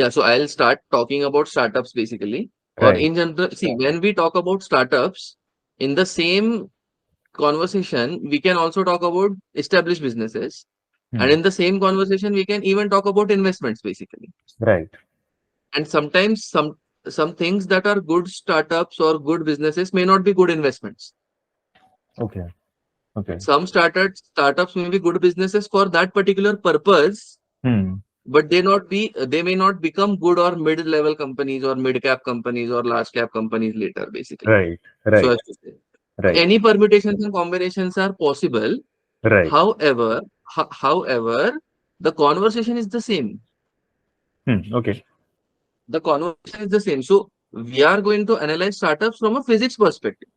So I'll start talking about startups basically, or Right. in general. See, when we talk about startups, in the same conversation, we can also talk about established businesses, and Hmm. in the same conversation, we can even talk about investments basically. Right. And sometimes some things that are good startups or good businesses may not be good investments. Okay. Okay. Some startups may be good businesses for that particular purpose, Hmm. but they may not become good or mid-level companies or mid-cap companies or large-cap companies later, basically. Right. So Right. as to say, Right. any permutations and combinations are possible. Right. However, the conversation is the same. Hmm. Okay. The conversation is the same. So we are going to analyze startups from a physics perspective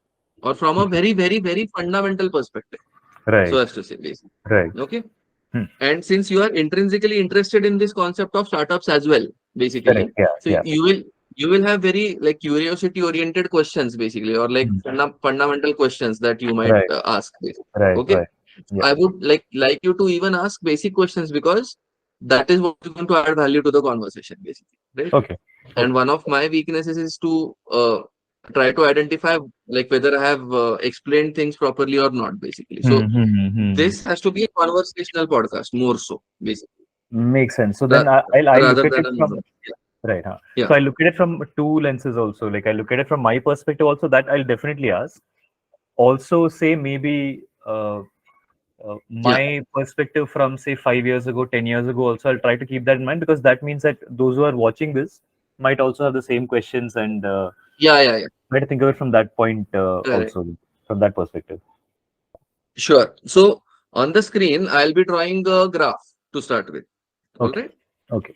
or from a Okay. very, very, very fundamental perspective. So Right. as to say, basically. Right. Okay. Hmm. And since you are intrinsically interested in this concept of startups as well, Correct. basically, Yeah. so Yeah. you will have very like curiosity oriented questions basically, or like Hmm. fundamental questions that you might Right. ask. Basically. Right. Okay. Right. Yeah. I would like you to even ask basic questions because that is what is going to add value to the conversation, basically, right? Okay. And Okay. one of my weaknesses is to try to identify like whether I have explained things properly or not, basically. Hmm. So Hmm. Hmm. Hmm. this has to be a conversational podcast more so, basically, Makes sense. So then ra- I look rather at than it a from number. right. Huh? Yeah, So I look at it from two lenses also. Like I look at it from my perspective also. That I'll definitely ask. Also, say maybe yeah, my perspective from say 5 years ago, 10 years ago. Also, I'll try to keep that in mind because that means that those who are watching this might also have the same questions and yeah. try to think of it from that point Correct. also from that perspective. Sure. So on the screen, I'll be drawing a graph to start with. All Okay. right. Okay.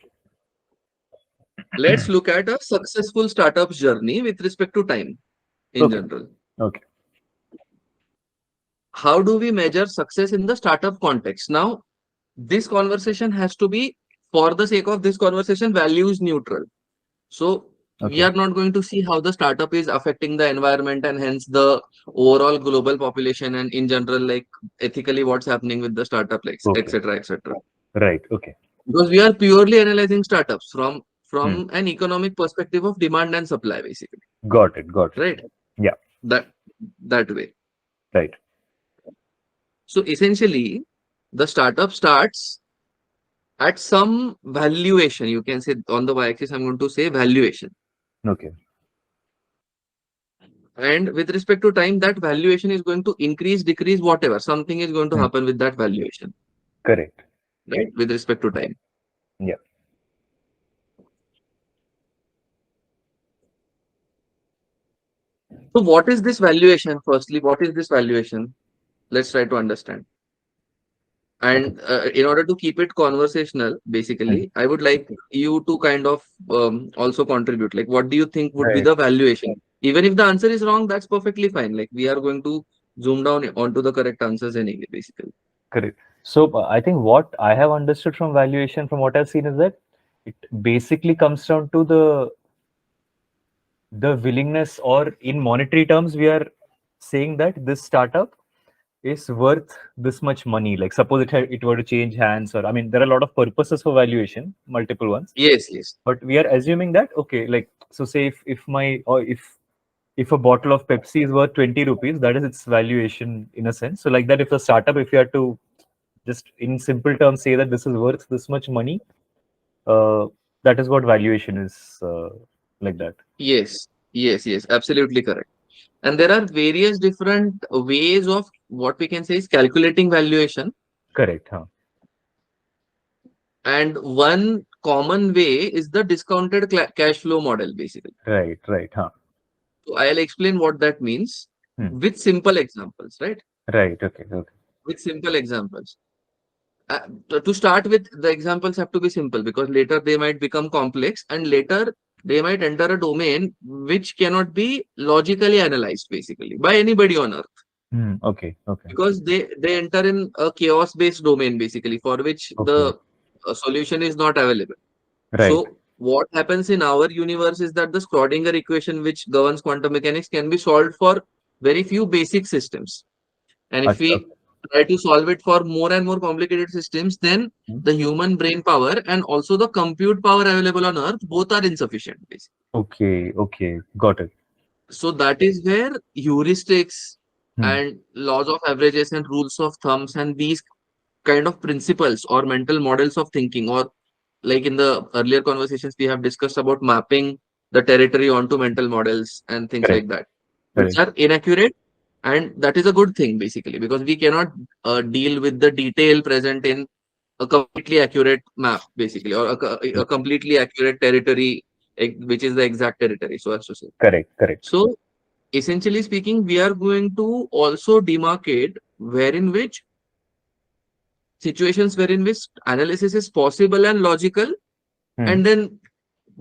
Let's look at a successful startup journey with respect to time in Okay. general. Okay. How do we measure success in the startup context? Now, this conversation has to be, for the sake of this conversation, values neutral. So we Okay. are not going to see how the startup is affecting the environment and hence the overall global population and in general, like ethically what's happening with the startup, like Okay. etc. etc. Right. Okay. Because we are purely analyzing startups from Hmm. an economic perspective of demand and supply, basically, Got it. Got it. right? Yeah. That that way. Right. So essentially, the startup starts at some valuation. You can say on the y-axis, I'm going to say valuation. Okay. And with respect to time, that valuation is going to increase, decrease, whatever. Something is going to Hmm. happen with that valuation, Correct. right? With respect to time. Yeah. So what is this valuation? Firstly, what is this valuation? Let's try to understand. Okay. And in order to keep it conversational, Hmm. basically, I would like you to kind of also contribute. Like, what do you think would be Right. the valuation? Even if the answer is wrong, that's perfectly fine. Like, we are going to zoom down onto the correct answers anyway, basically. Correct. So I think what I have understood from valuation, from what I've seen, is that it basically comes down to the willingness, or in monetary terms, we are saying that this startup is worth this much money. Like suppose it were to change hands, or I mean, there are a lot of purposes for valuation, multiple ones. Yes, yes. But we are assuming that okay, like so, say if my or if a bottle of Pepsi is worth 20 rupees, that is its valuation in a sense. So like that, if a startup, if you had to just in simple terms say that this is worth this much money, uh, that is what valuation is, like that. Yes, absolutely correct. And there are various different ways of what we can say is calculating valuation. Correct. Huh? And one common way is the discounted cash flow model, basically. Right. Right. Huh? So I'll explain what that means Hmm. with simple examples, right? Right. Okay. Okay. With simple examples. To start with, the examples have to be simple because later they might become complex and later they might enter a domain which cannot be logically analyzed, basically, by anybody on earth. Hmm. Okay. Okay. Because they enter in a chaos based domain, basically, for which Okay. the solution is not available. Right. So what happens in our universe is that the Schrodinger equation which governs quantum mechanics can be solved for very few basic systems. And if Achha. we try to solve it for more and more complicated systems, then Hmm. the human brain power and also the compute power available on Earth both are insufficient, basically. Okay, okay, got it. So that is where heuristics Hmm. and laws of averages and rules of thumbs and these kind of principles or mental models of thinking, or like in the earlier conversations we have discussed about mapping the territory onto mental models and things Correct, like that, which correct. are inaccurate. And that is a good thing basically, because we cannot deal with the detail present in a completely accurate map basically, or Yeah, a completely accurate territory, which is the exact territory, so as to say. correct, correct. So essentially speaking, we are going to also demarcate wherein which situations wherein which analysis is possible and logical. Hmm. And then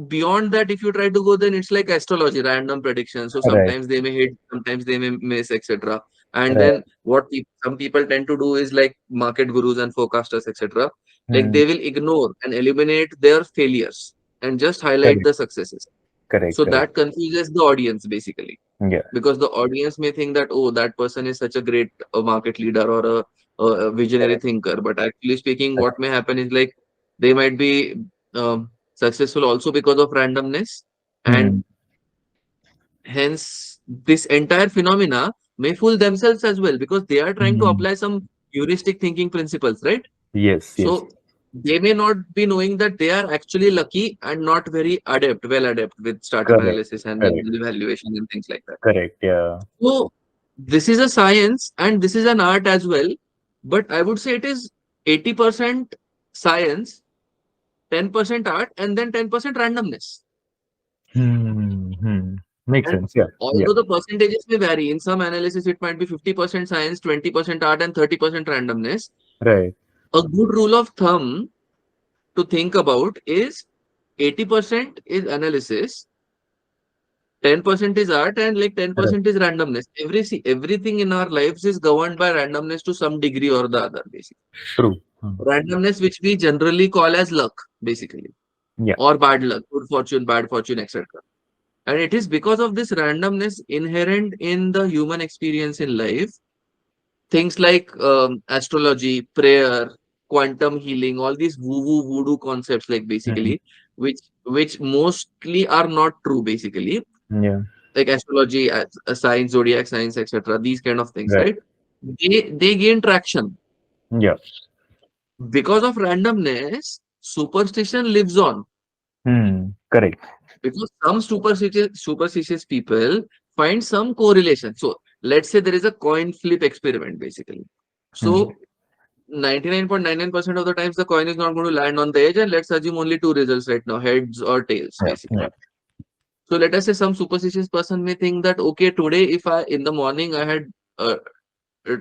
beyond that, if you try to go, then it's like astrology, random prediction. So Right, sometimes they may hit, sometimes they may miss, etc. And right. then what some people tend to do is like market gurus and forecasters, etc. Like Hmm. they will ignore and eliminate their failures and just highlight Correct, the successes. correct, So correct. that confuses the audience basically, Yeah. because the audience may think that, oh, that person is such a great market leader or a visionary Correct, thinker. But actually speaking, what correct. may happen is like they might be successful also because of randomness, and Hmm. hence this entire phenomena may fool themselves as well, because they are trying to Hmm. apply some heuristic thinking principles, right? Yes, yes. So they may not be knowing that they are actually lucky and not very well adept with startup Correct, analysis and correct, evaluation and things like that. correct. Yeah. So this is a science and this is an art as well, but I would say it is 80% science, 10% art, and then 10% randomness. Hmm. Hmm. Makes And sense. Yeah. Yeah. although the percentages may vary, in some analysis it might be 50% science, 20% art, and 30% randomness. Right. A good rule of thumb to think about is 80% is analysis, 10% is art, and like Correct. 10% is randomness. Everything in our lives is governed by randomness to some degree or the other, basically. True. Hmm. Randomness, which we generally call as luck, basically, Yeah. or bad luck, good fortune, bad fortune, etc. And it is because of this randomness inherent in the human experience in life, things like astrology, prayer, quantum healing, all these woo-woo voodoo concepts, like Hmm. basically, which mostly are not true, basically, Yeah. like astrology, science, zodiac science, etc. These kind of things, Right. right? They gain traction Yeah. because of randomness. Superstition lives on Hmm. Correct. because some superstitious people find some correlation. So let's say there is a coin flip experiment, basically. Hmm. So 99.99% of the times the coin is not going to land on the edge, and let's assume only two results right now, heads or tails, Yeah. Yeah. basically. So let us say some superstitious person may think that, okay, today if I in the morning I had uh, uh,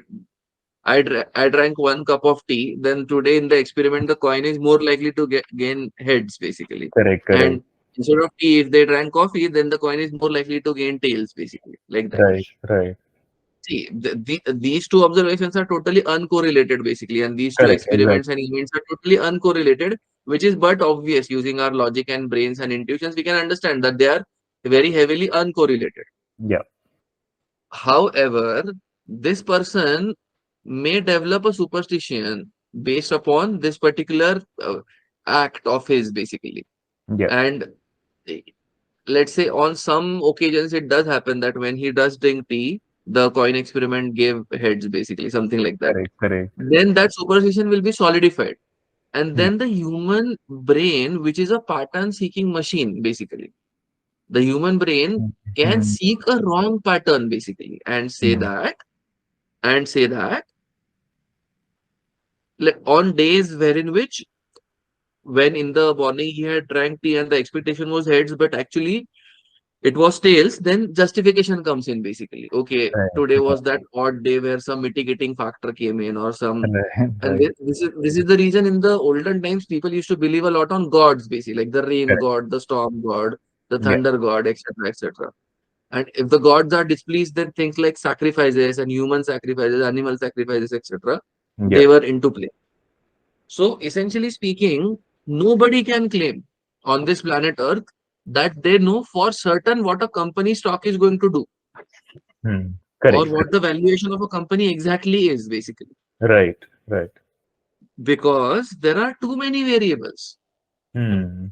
I drank one cup of tea, then today in the experiment the coin is more likely to gain heads, basically. Correct. Correct. And instead of tea, if they drank coffee, then the coin is more likely to gain tails, basically, like that. Right. Right. See, these two observations are totally uncorrelated, basically, and these two Correct. experiments Exactly. and events are totally uncorrelated, which is but obvious using our logic and brains and intuitions. We can understand that they are very heavily uncorrelated. Yeah. However, this person may develop a superstition based upon this particular act of his, basically. Yeah. And eh, let's say on some occasions it does happen that when he does drink tea, the coin experiment gave heads, basically, something like that. Correct. Correct. Then that superstition will be solidified. And Hmm. then the human brain, which is a pattern seeking machine, basically, the human brain can Hmm. seek a wrong pattern, basically, Hmm. and say that on days wherein which when in the morning he had drank tea and the expectation was heads, but actually it was tails, then justification comes in, basically. Okay, Right. today was that odd day where some mitigating factor came in or some. Right. And Right. this is the reason in the olden times people used to believe a lot on gods, basically, like the rain Correct. god, the storm god, the Yeah. thunder god, etc., etc. And if the gods are displeased, then things like sacrifices and human sacrifices, animal sacrifices, etc., Yeah. they were into play. So essentially speaking, nobody can claim on this planet Earth that they know for certain what a company stock is going to do Hmm. or Correct. what the valuation of a company exactly is, basically. Right. Right. because there are too many variables. Hmm.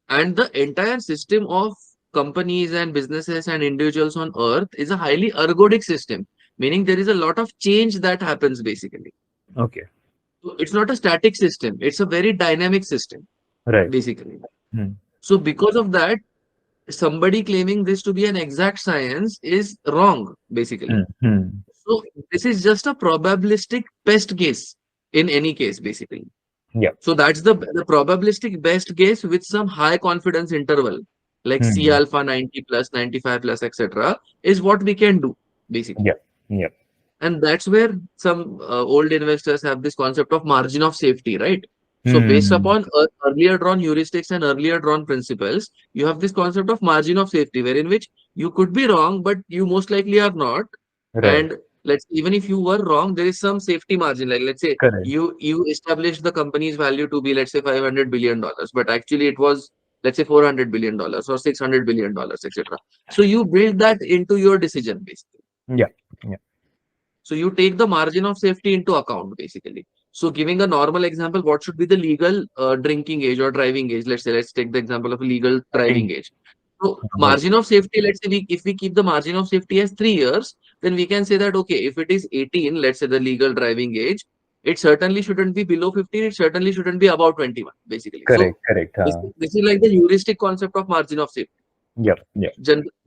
And the entire system of companies and businesses and individuals on earth is a highly ergodic system, meaning there is a lot of change that happens basically. Okay. So it's not a static system, it's a very dynamic system, Right. basically. Hmm. So because of that, somebody claiming this to be an exact science is wrong, Hmm. basically. Hmm. So this is just a probabilistic best case in any case, basically. Yeah. So that's the probabilistic best case with some high confidence interval, like C Hmm. alpha 90 plus, 95 plus, etc., is what we can do, basically. Yeah. Yeah. And that's where some old investors have this concept of margin of safety, right? So based Hmm. upon earlier drawn heuristics and earlier drawn principles, you have this concept of margin of safety, wherein which you could be wrong, but you most likely are not. Right. And let's even if you were wrong, there is some safety margin. Like let's say Correct. you established the company's value to be let's say $500 billion, but actually it was let's say $400 billion or $600 billion, etc. So you build that into your decision basically. Yeah. Yeah. So you take the margin of safety into account, basically. So giving a normal example, what should be the legal drinking age or driving age? Let's say, let's take the example of legal I driving think age. So right. margin of safety, let's say if we keep the margin of safety as 3 years, then we can say that, okay, if it is 18, let's say the legal driving age, it certainly shouldn't be below 15. It certainly shouldn't be above 21, basically. So Correct. Correct. this is like the heuristic concept of margin of safety. Yeah. Yeah.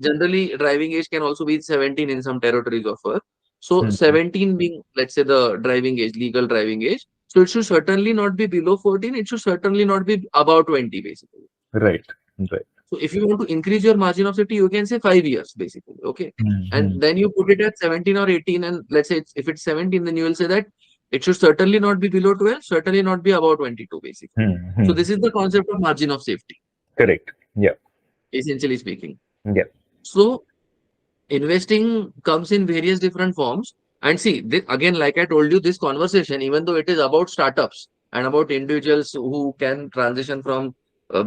Generally, driving age can also be 17 in some territories of Earth. So Hmm. 17 being, let's say, the driving age, legal driving age. So it should certainly not be below 14. It should certainly not be above 20, basically. Right. Right. So if you want to increase your margin of safety, you can say 5 years, basically. Okay. Hmm. And then you put it at 17 or 18. And let's say if it's 17, then you will say that it should certainly not be below 12, certainly not be above 22, basically. Hmm. So Hmm. this is the concept of margin of safety, Correct. Yeah. essentially speaking. Yeah. So investing comes in various different forms. And see, this, again, like I told you, this conversation, even though it is about startups and about individuals who can transition from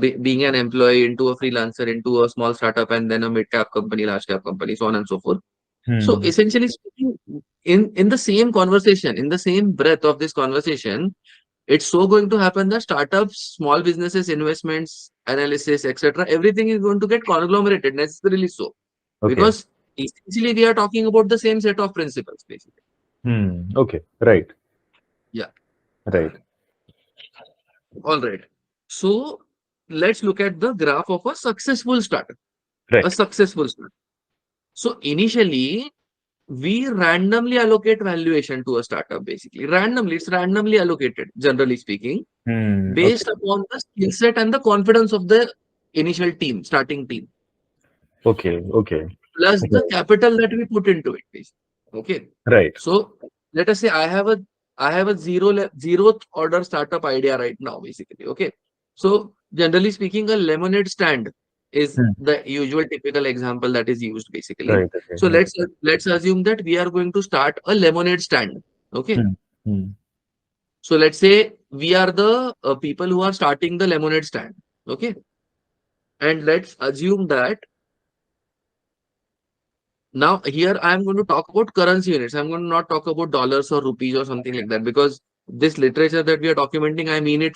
being an employee into a freelancer, into a small startup, and then a mid cap company, large cap company, so on and so forth. So Hmm. essentially speaking, in the same conversation, in the same breath of this conversation, it's so going to happen that startups, small businesses, investments, analysis, etc., everything is going to get conglomerated, necessarily so, Okay. because essentially we are talking about the same set of principles, basically. Hmm. Okay. Right. Yeah. Right. All right. So let's look at the graph of a successful startup. A Right. successful startup. So initially, we randomly allocate valuation to a startup, basically. Randomly, it's randomly allocated, generally speaking, Hmm. Okay. based upon the skill set and the confidence of the initial team, starting team, Okay. Okay. plus the Right. capital that we put into it, basically. Okay. Right. So let us say I have a zeroth order startup idea right now, basically. Okay. So generally speaking, a lemonade stand is Hmm. the usual typical example that is used, basically. Right. Okay. So Okay. let's assume that we are going to start a lemonade stand. Okay. Hmm. Hmm. So let's say we are the people who are starting the lemonade stand. Okay. And let's assume that now here I am going to talk about currency units. I'm going to not talk about dollars or rupees or something like that, because this literature that we are documenting, I mean it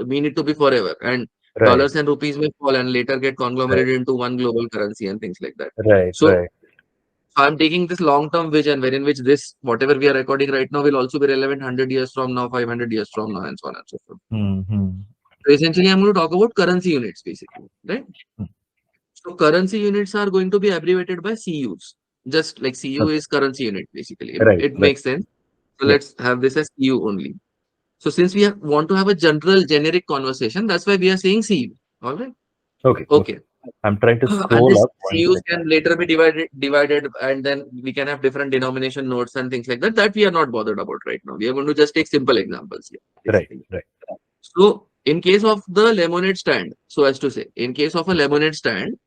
mean it to be forever. And Right. dollars and rupees may fall and later get Right. conglomerated into one global currency and things like that. Right. So Right. I'm taking this long-term vision wherein which this whatever we are recording right now will also be relevant 100 years from now, 500 years from now, and so on and so forth. Hmm. Hmm. So essentially, I'm going to talk about currency units basically, right? Hmm. So currency units are going to be abbreviated by CUs. Just like CU Okay. is currency unit, basically. Right. It Right. makes sense. So Yeah. let's have this as CU only. So since want to have a generic conversation, that's why we are saying CU. All right. Okay. Okay. Okay. I'm trying to And scroll this up one CUs second. can later be divided, and then we can have different denomination nodes and things like that. That we are not bothered about right now. We are going to just take simple examples here, Right. basically. Right. So in case of the lemonade stand, so as to say, in case of a lemonade stand,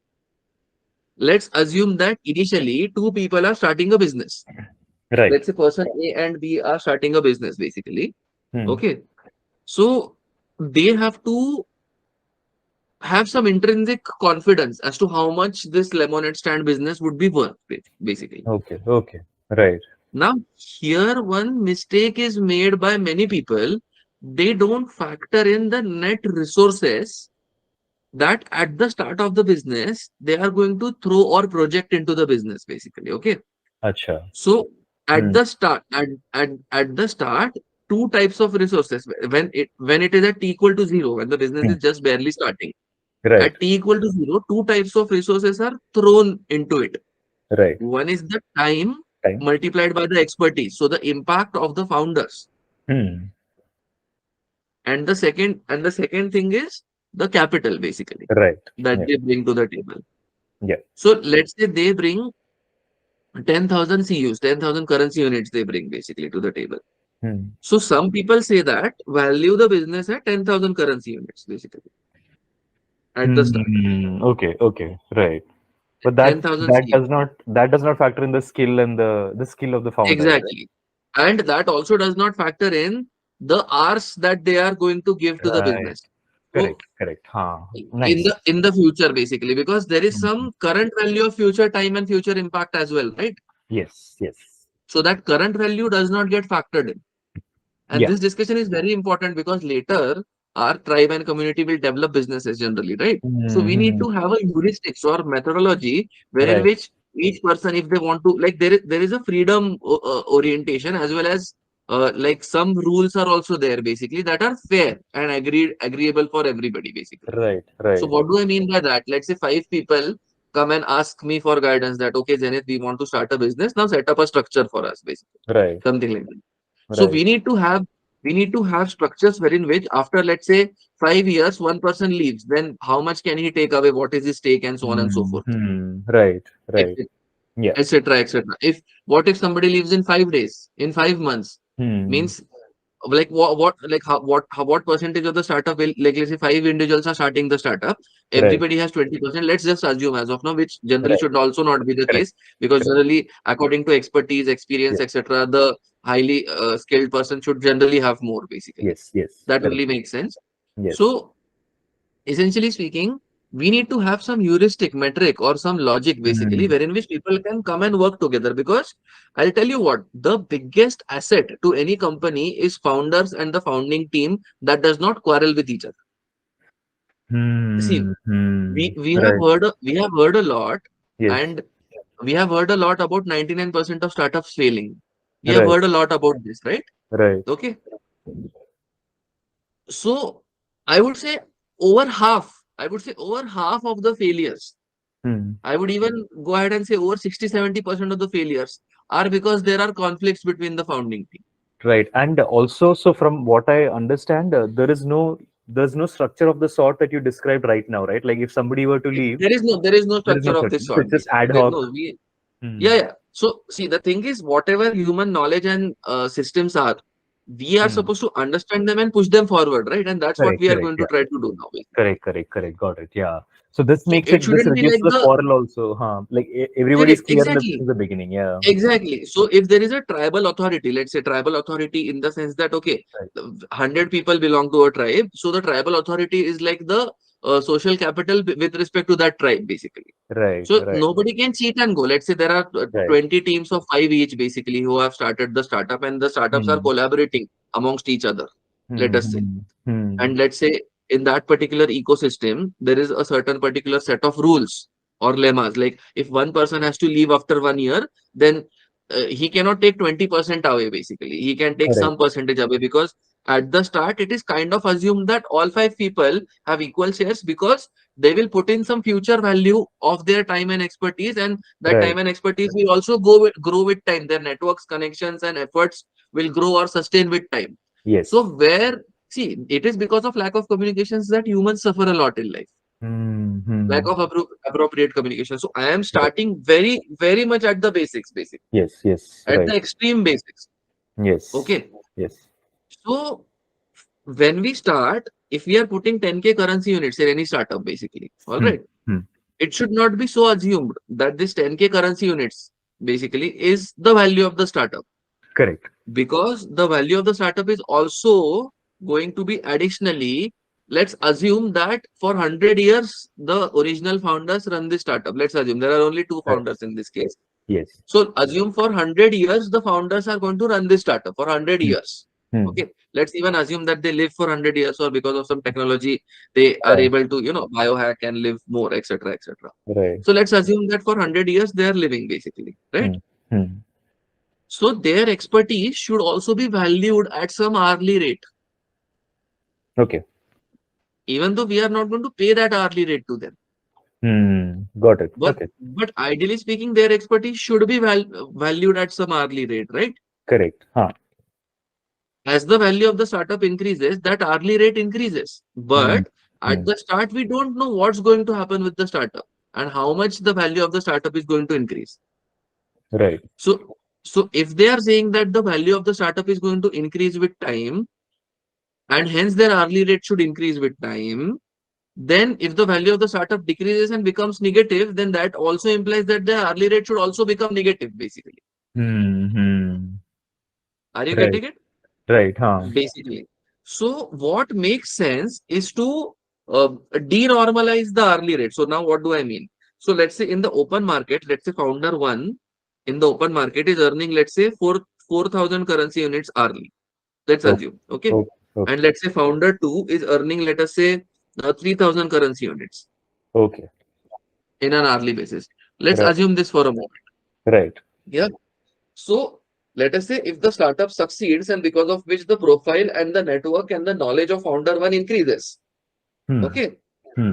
let's assume that initially two people are starting a business. Right. Let's say person A and B are starting a business, basically. Hmm. Okay. So they have to have some intrinsic confidence as to how much this lemonade stand business would be worth, basically. Okay. Okay. Right. Now, here one mistake is made by many people. They don't factor in the net resources that at the start of the business they are going to throw or project into the business, basically. Okay. Acha. So at Hmm. the start, at the start, two types of resources. When it is at t equal to zero, when the business Hmm. is just barely starting, Right. at t equal to zero, two types of resources are thrown into it. Right. One is the time Time. multiplied by the expertise, so the impact of the founders, Hmm. and the second thing is the capital, basically, Right. that Yeah. they bring to the table. Yeah. So let's say they bring 10,000 CUs, 10,000 currency units they bring basically to the table. Hmm. So some people say that value the business at 10,000 currency units basically at the start. Okay. Okay. Right. But 10,000 CU. that does not factor in the skill and the skill of the founders, right? Exactly. And that also does not factor in the hours that they are going to give to the Right. business. So Correct. Correct. Huh. in Nice. the future basically, because there is Hmm. some current value of future time and future impact as well, right? Yes. Yes. So that current value does not get factored in. And Yeah. this discussion is very important because later our tribe and community will develop businesses generally, right? So we need Hmm. to have a heuristics or methodology wherein Right. which each person, if they want to, like there is a freedom orientation as well as like some rules are also there basically that are fair and agreeable for everybody basically. Right. So Right. what do I mean by that? Let's say five people come and ask me for guidance that okay, Zenith, we want to start a business. Now set up a structure for us, basically. Right. Something like that. So Right. we need to have structures wherein which after let's say 5 years, one person leaves, then how much can he take away? What is his stake and so on and so forth, Right. Right. etc. Yeah. etc. etc. If what if somebody leaves in 5 days, in 5 months, Hmm. means like what like what percentage of the startup will, like let's say five individuals are starting the startup, Right. everybody has 20%. Let's just assume as of now, which generally Right. should also not be the Correct. case, because Correct. generally according to expertise, experience, Yes. etc., the highly skilled person should generally have more basically. Yes. Yes. That Correct. only makes sense. Yes. So essentially speaking, we need to have some heuristic metric or some logic basically Hmm. wherein which people can come and work together, because I'll tell you what, the biggest asset to any company is founders and the founding team that does not quarrel with each other. See, we have Right. heard a lot, Yes. and we have heard a lot about 99% of startups failing. We have Right. heard a lot about this, right? Right. Okay. So I would say over half of the failures, Hmm. I would even go ahead and say over 60-70% of the failures are because there are conflicts between the founding team. Right. And also, so from what I understand, there's no structure of the sort that you described right now, right? Like if somebody were to leave, There is no there is no structure of structure. this So sort. it's just ad There, hoc. no, we Hmm. Yeah, yeah. So see, the thing is, whatever human knowledge and systems are, we are Hmm. supposed to understand them and push them forward, right? And that's what Correct. we are Correct. going to Yeah. try to do now. Correct. Correct. Correct. Got it. Yeah. So this So makes it it, this shouldn't be like reduces the the quarrel also, huh? Like correct, everybody's clear in the, exactly. since the beginning. Yeah. Exactly. So if there is a tribal authority, let's say tribal authority in the sense that, okay, Right. 100 people belong to a tribe. So the tribal authority is like the social capital with respect to that tribe, basically. Right. So Right. nobody can cheat and go. Let's say there are Right. 20 teams of five each, basically, who have started the startup, and the startups are Hmm. collaborating amongst each other, let Hmm. us say. Hmm. Hmm. And let's say in that particular ecosystem, there is a certain particular set of rules or lemmas. Like if one person has to leave after 1 year, then he cannot take 20% away, basically. He can take Correct. some percentage away, because at the start, it is kind of assumed that all five people have equal shares, because they will put in some future value of their time and expertise, and that Right. time and expertise will also grow with time. Their networks, connections, and efforts will grow or sustain with time. So Yes. where See, it is because of lack of communications that humans suffer a lot in life. Hmm. Hmm. Lack of appropriate communication. So I am starting very, very much at the basics, basically, Yes, yes, at the right. extreme basics. Yes, Okay. yes. So when we start, if we are putting 10K currency units in any startup, basically, all Hmm. right, Hmm. it should not be so assumed that this 10K currency units basically is the value of the startup, Correct. because the value of the startup is also going to be additionally, let's assume that for 100 years the original founders run this startup. Let's assume there are only two Right. founders in this case. Yes. So assume for 100 years, the founders are going to run this startup for 100 Hmm. years. Hmm. Okay. Let's even assume that they live for 100 years, or because of some technology, they are Right. able to, biohack and live more, etc., etc. Right. So let's assume that for 100 years, they are living basically, right? Hmm. Hmm. So their expertise should also be valued at some hourly rate, Okay. even though we are not going to pay that hourly rate to them. Hmm. Got it. But Okay. but ideally speaking, their expertise should be valued at some hourly rate, right? Correct. Huh. As the value of the startup increases, that hourly rate increases. Hmm. But at Hmm. the start, we don't know what's going to happen with the startup and how much the value of the startup is going to increase. Right. So, so if they are saying that the value of the startup is going to increase with time, and hence their hourly rate should increase with time, then if the value of the startup decreases and becomes negative, then that also implies that the hourly rate should also become negative, basically. Hmm. Hmm. Are you Right. getting it? Right. Huh. Basically. So what makes sense is to denormalize the hourly rate. So now what do I mean? So let's say in the open market, let's say founder one in the open market is earning, let's say 4,000 currency units hourly. Let's Okay. assume, okay? Okay. And Okay. let's say founder two is earning, let us say, 3,000 currency units Okay. in an hourly basis. Let's Right. assume this for a moment. Right. Yeah. So let us say if the startup succeeds and because of which the profile and the network and the knowledge of founder one increases. Hmm. Okay. Hmm.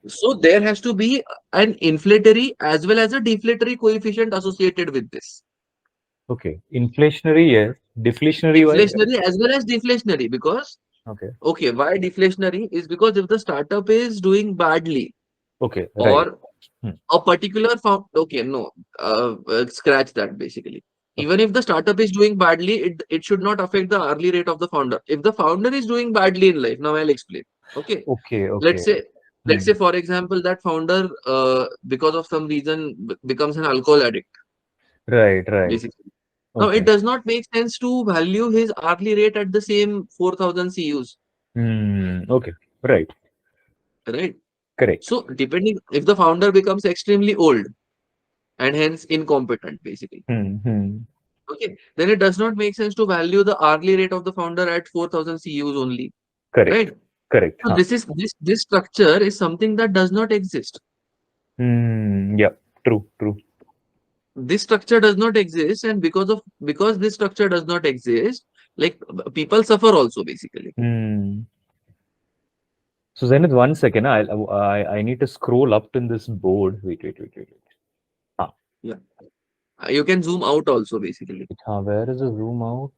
So there has to be an inflationary as well as a deflationary coefficient associated with this. Okay. Inflationary, yes. Deflationary, why? Inflationary as well as deflationary, because Okay. okay, why deflationary is because if the startup is doing badly, Okay. Right. or Hmm. a particular okay, no, scratch that basically. Okay. Even if the startup is doing badly, it should not affect the hourly rate of the founder. If the founder is doing badly in life, now I'll explain. Okay. Okay. Let's Okay. say, let's Hmm. say for example, that founder, because of some reason, becomes an alcohol addict, Right. Right. basically. Now, it Okay. does not make sense to value his hourly rate at the same 4,000 CUs, Hmm. Okay. Right. right? Correct. So, depending if the founder becomes extremely old and hence incompetent, basically, Hmm. Hmm. okay, then it does not make sense to value the hourly rate of the founder at 4,000 CUs only, Correct. right? Correct. So, Huh. this structure is something that does not exist. Hmm. Yeah. True. True. This structure does not exist, and because this structure does not exist, like people suffer also, basically. Hmm. So Zenith, 1 second. I need to scroll up in this board. Wait. Wait. Wait. Wait. Wait. Ah. Yeah, you can zoom out also, basically. Where is the zoom out?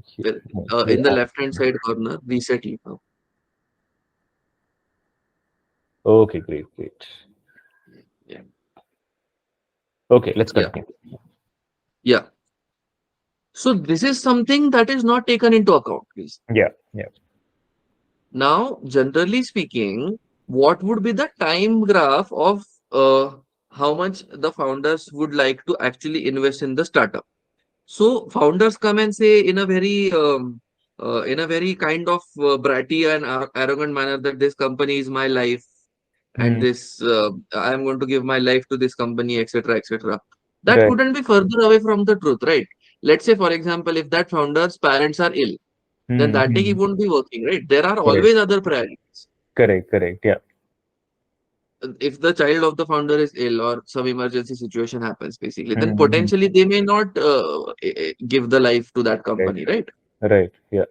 Here. Well, No, in the yeah. left hand side corner, reset now. Okay. Great. Great. Yeah, Okay. Let's yeah, continue. yeah. So this is something that is not taken into account, please. Yeah. Yeah. Now, generally speaking, what would be the time graph of uh, how much the founders would like to actually invest in the startup? So founders come and say in a very kind of bratty and arrogant manner that this company is my life, and Hmm. this I am going to give my life to this company, etc., etc. That Right. couldn't be further away from the truth, right? Let's say, for example, if that founder's parents are ill, then Hmm. that day he Hmm. won't be working, right? There are Correct. always other priorities. Correct. Correct. Yeah. If the child of the founder is ill or some emergency situation happens, basically, then Hmm. Hmm. potentially they may not give the life to that Right. company, right? Right. Yeah.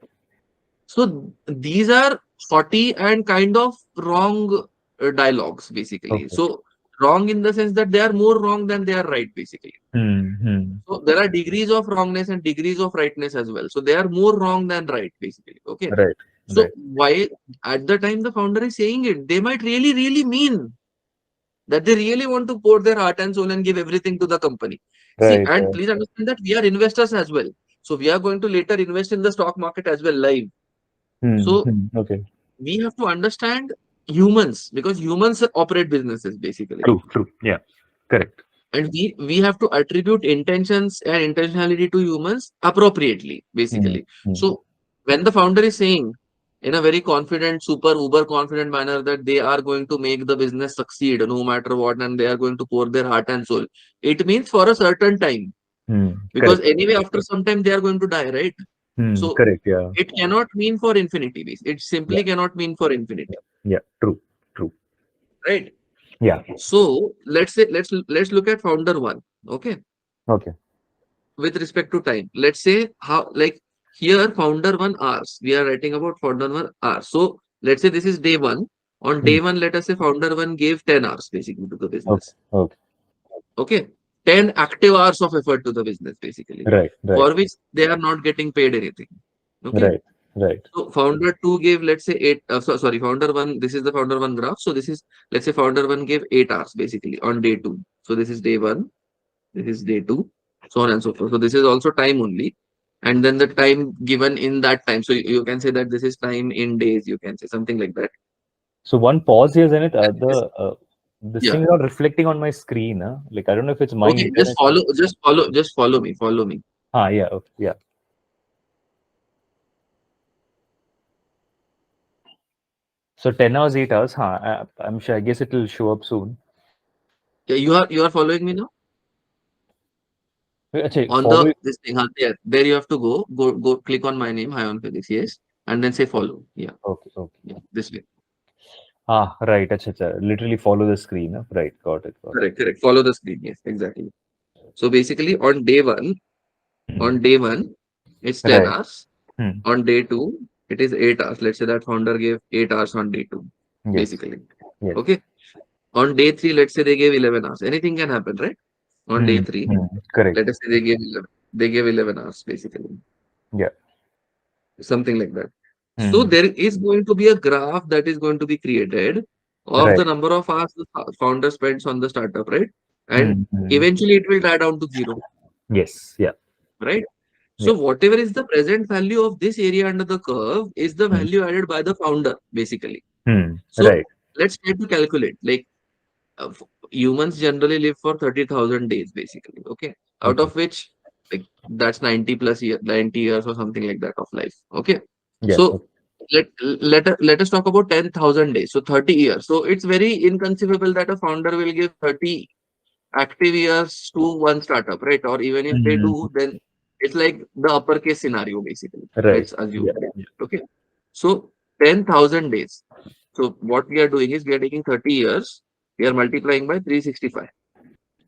So these are spotty and kind of wrong dialogues, basically. Okay. So wrong in the sense that they are more wrong than they are right, basically. Hmm. Hmm. So there are degrees of wrongness and degrees of rightness as well. So they are more wrong than right, basically. Okay. Right. So Right. why at the time the founder is saying it, they might really, really mean that they really want to pour their heart and soul and give everything to the company. See, Right. and please understand that we are investors as well. So we are going to later invest in the stock market as well live. Hmm. So Hmm. Okay. we have to understand humans, because humans operate businesses, basically. True. True. Yeah. Correct. And we have to attribute intentions and intentionality to humans appropriately, Hmm. basically. Hmm. So when the founder is saying, in a very confident, super uber confident manner that they are going to make the business succeed no matter what, and they are going to pour their heart and soul. It means for a certain time, because Correct. anyway, after some time, they are going to die, right? So Correct. Yeah. it cannot mean for infinity. It Yeah. simply cannot mean for infinity, Yeah. True. True. right? Yeah. So let's look at founder one. Okay, Okay. with respect to time, let's say how, like, here founder one hours. We are writing about founder one hours. So let's say this is day one. On Hmm. day one, let us say founder one gave 10 hours basically to the Okay. business. Okay. Okay, 10 active hours of effort to the business basically, Right. Right. for which they are not getting paid anything. Okay. Right. Right. So founder two gave, let's say, eight. Sorry, founder one. This is the founder one graph. So this is, let's say, founder one gave 8 hours basically on day two. So this is day one. This is day two. So on and so forth. So this is also time only, and then the time given in that time. So you can say that this is time in days. You can say something like that. So one pause here, Zenith. And this, This yeah. thing is not reflecting on my screen. Huh? Like I don't know if it's my Okay. internet. Just follow me. Follow me. Ah, yeah. Okay. Yeah. So 10 hours, 8 hours. Huh? I'm sure. I guess it will show up soon. Yeah, you are following me now. Actually, On the follow. this thing, there you have to go click on my name, hi on Felix, yes, and then say follow. Yeah, Okay. Okay. yeah, this way. Ah, right. Acha, acha. Literally follow the screen. Huh? Right. Got it. Got it. Correct, correct. Follow the screen. Yes, exactly. So basically, on day one, it's 10 Right. hours. Hmm. On day two, it is 8 hours. Let's say that founder gave 8 hours on day two, Yes. basically. Yes. Okay. On day three, let's say they gave 11 hours. Anything can happen, right? On day Hmm. three, Hmm. Correct. let us say they gave 11 hours, basically. Yeah. Something like that. So Hmm. there is going to be a graph that is going to be created of Right. the number of hours the founder spends on the startup, right? And Hmm. Hmm. eventually it will die down to zero, Yes. Yeah. right? Yeah. So whatever is the present value of this area under the curve is the Hmm. value added by the founder, basically. So Right. let's try to calculate. Like, humans generally live for 30,000 days, basically. Okay. Out Okay. of which, like, that's 90 plus year, 90 years or something like that of life. Okay. Yeah. So Okay. let us talk about 10,000 days. So 30 years. So it's very inconceivable that a founder will give 30 active years to one startup, right? Or even if they Hmm. do, then it's like the uppercase scenario, basically. Right. Let's assume. Yeah. Yeah. Okay. So 10,000 days. So what we are doing is we are taking 30 years, we are multiplying by 365,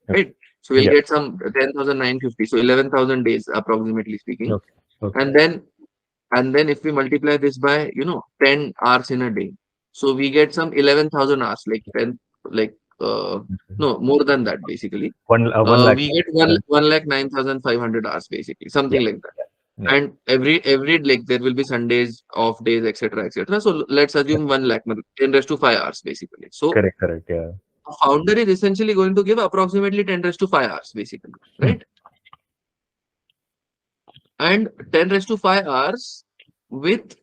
Okay. right? So we'll Yeah. get some 10,950. So 11,000 days, approximately speaking. Okay. Okay. And then if we multiply this by, 10 hours in a day, so we get some 11,000 hours, like 10, like, no, more than that, basically. One lakh. We get one lakh 9,500 hours, basically, Yeah. something like that. Yeah. And every like there will be Sundays, off days, etc., etc. So let's assume 1 lakh, 10 raised to 5 hours, basically. So Correct. Correct. Yeah. a founder is essentially going to give approximately 10 raised to 5 hours, basically, Hmm. right? And 10 raised to 5 hours with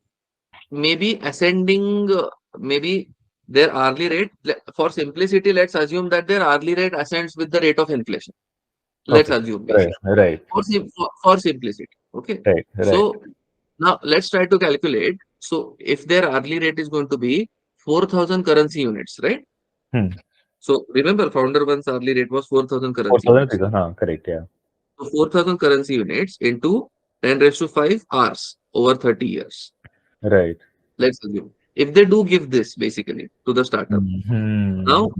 maybe ascending, maybe their hourly rate. For simplicity, let's assume that their hourly rate ascends with the rate of inflation. Let's Okay. assume, Right. basically, Right. for simplicity. Okay. Right. Right. So now let's try to calculate. So if their hourly rate is going to be 4,000 currency units, right? Hmm. So remember, founder one's hourly rate was 4,000 Four currency thousand units. figure. Huh. Correct. Yeah. So 4,000 currency units into 10 raised to 5 hours over 30 years. Right. Let's assume. If they do give this, basically, to the startup. Hmm. Now,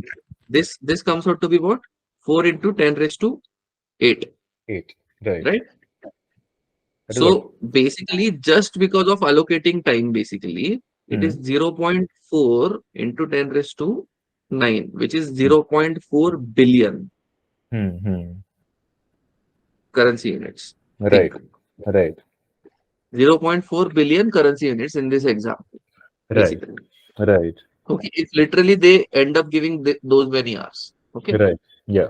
this comes out to be what? 4 into 10 raised to 8, Eight. Right. right? That is what. So basically, just because of allocating time, basically, it is Hmm. 0.4 into 10 raised to 9, which is Hmm. 0.4 billion Hmm. Hmm. currency units. Right. Think Right. 0.4 billion currency units in this example, Right. basically. Right. Okay, if literally they end up giving those many hours. Okay. Right. Yeah.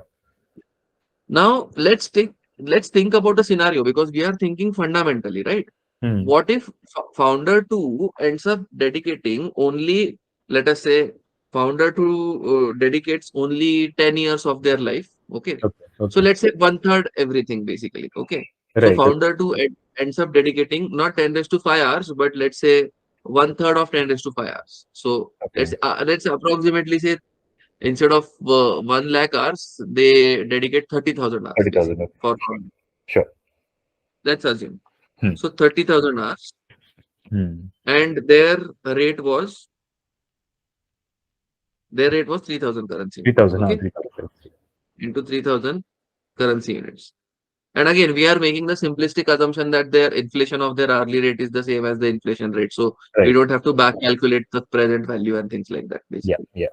Now let's think about a scenario, because we are thinking fundamentally, right? Hmm. What if founder two ends up dedicating only, let us say, founder two dedicates only 10 years of their life. Okay. Okay. So Okay. let's say one third everything, basically. Okay. So Right. Okay. founder two ends up dedicating not 10 raised to 5 hours, but let's say one third of 10 raised to 5 hours. So Okay. let's approximately say instead of 1 lakh hours, they dedicate 30,000 hours 30,000. basically Okay. for Sure. founding. Sure. Let's assume. Hmm. So 30,000 hours, Hmm. and rate was their rate was 3,000 currency units. 3,000. Okay, 3,000. into 3,000 currency units. And again, we are making the simplistic assumption that their inflation of their hourly rate is the same as the inflation rate. So we Right. don't have to back calculate the present value and things like that, Yeah. basically. Yeah.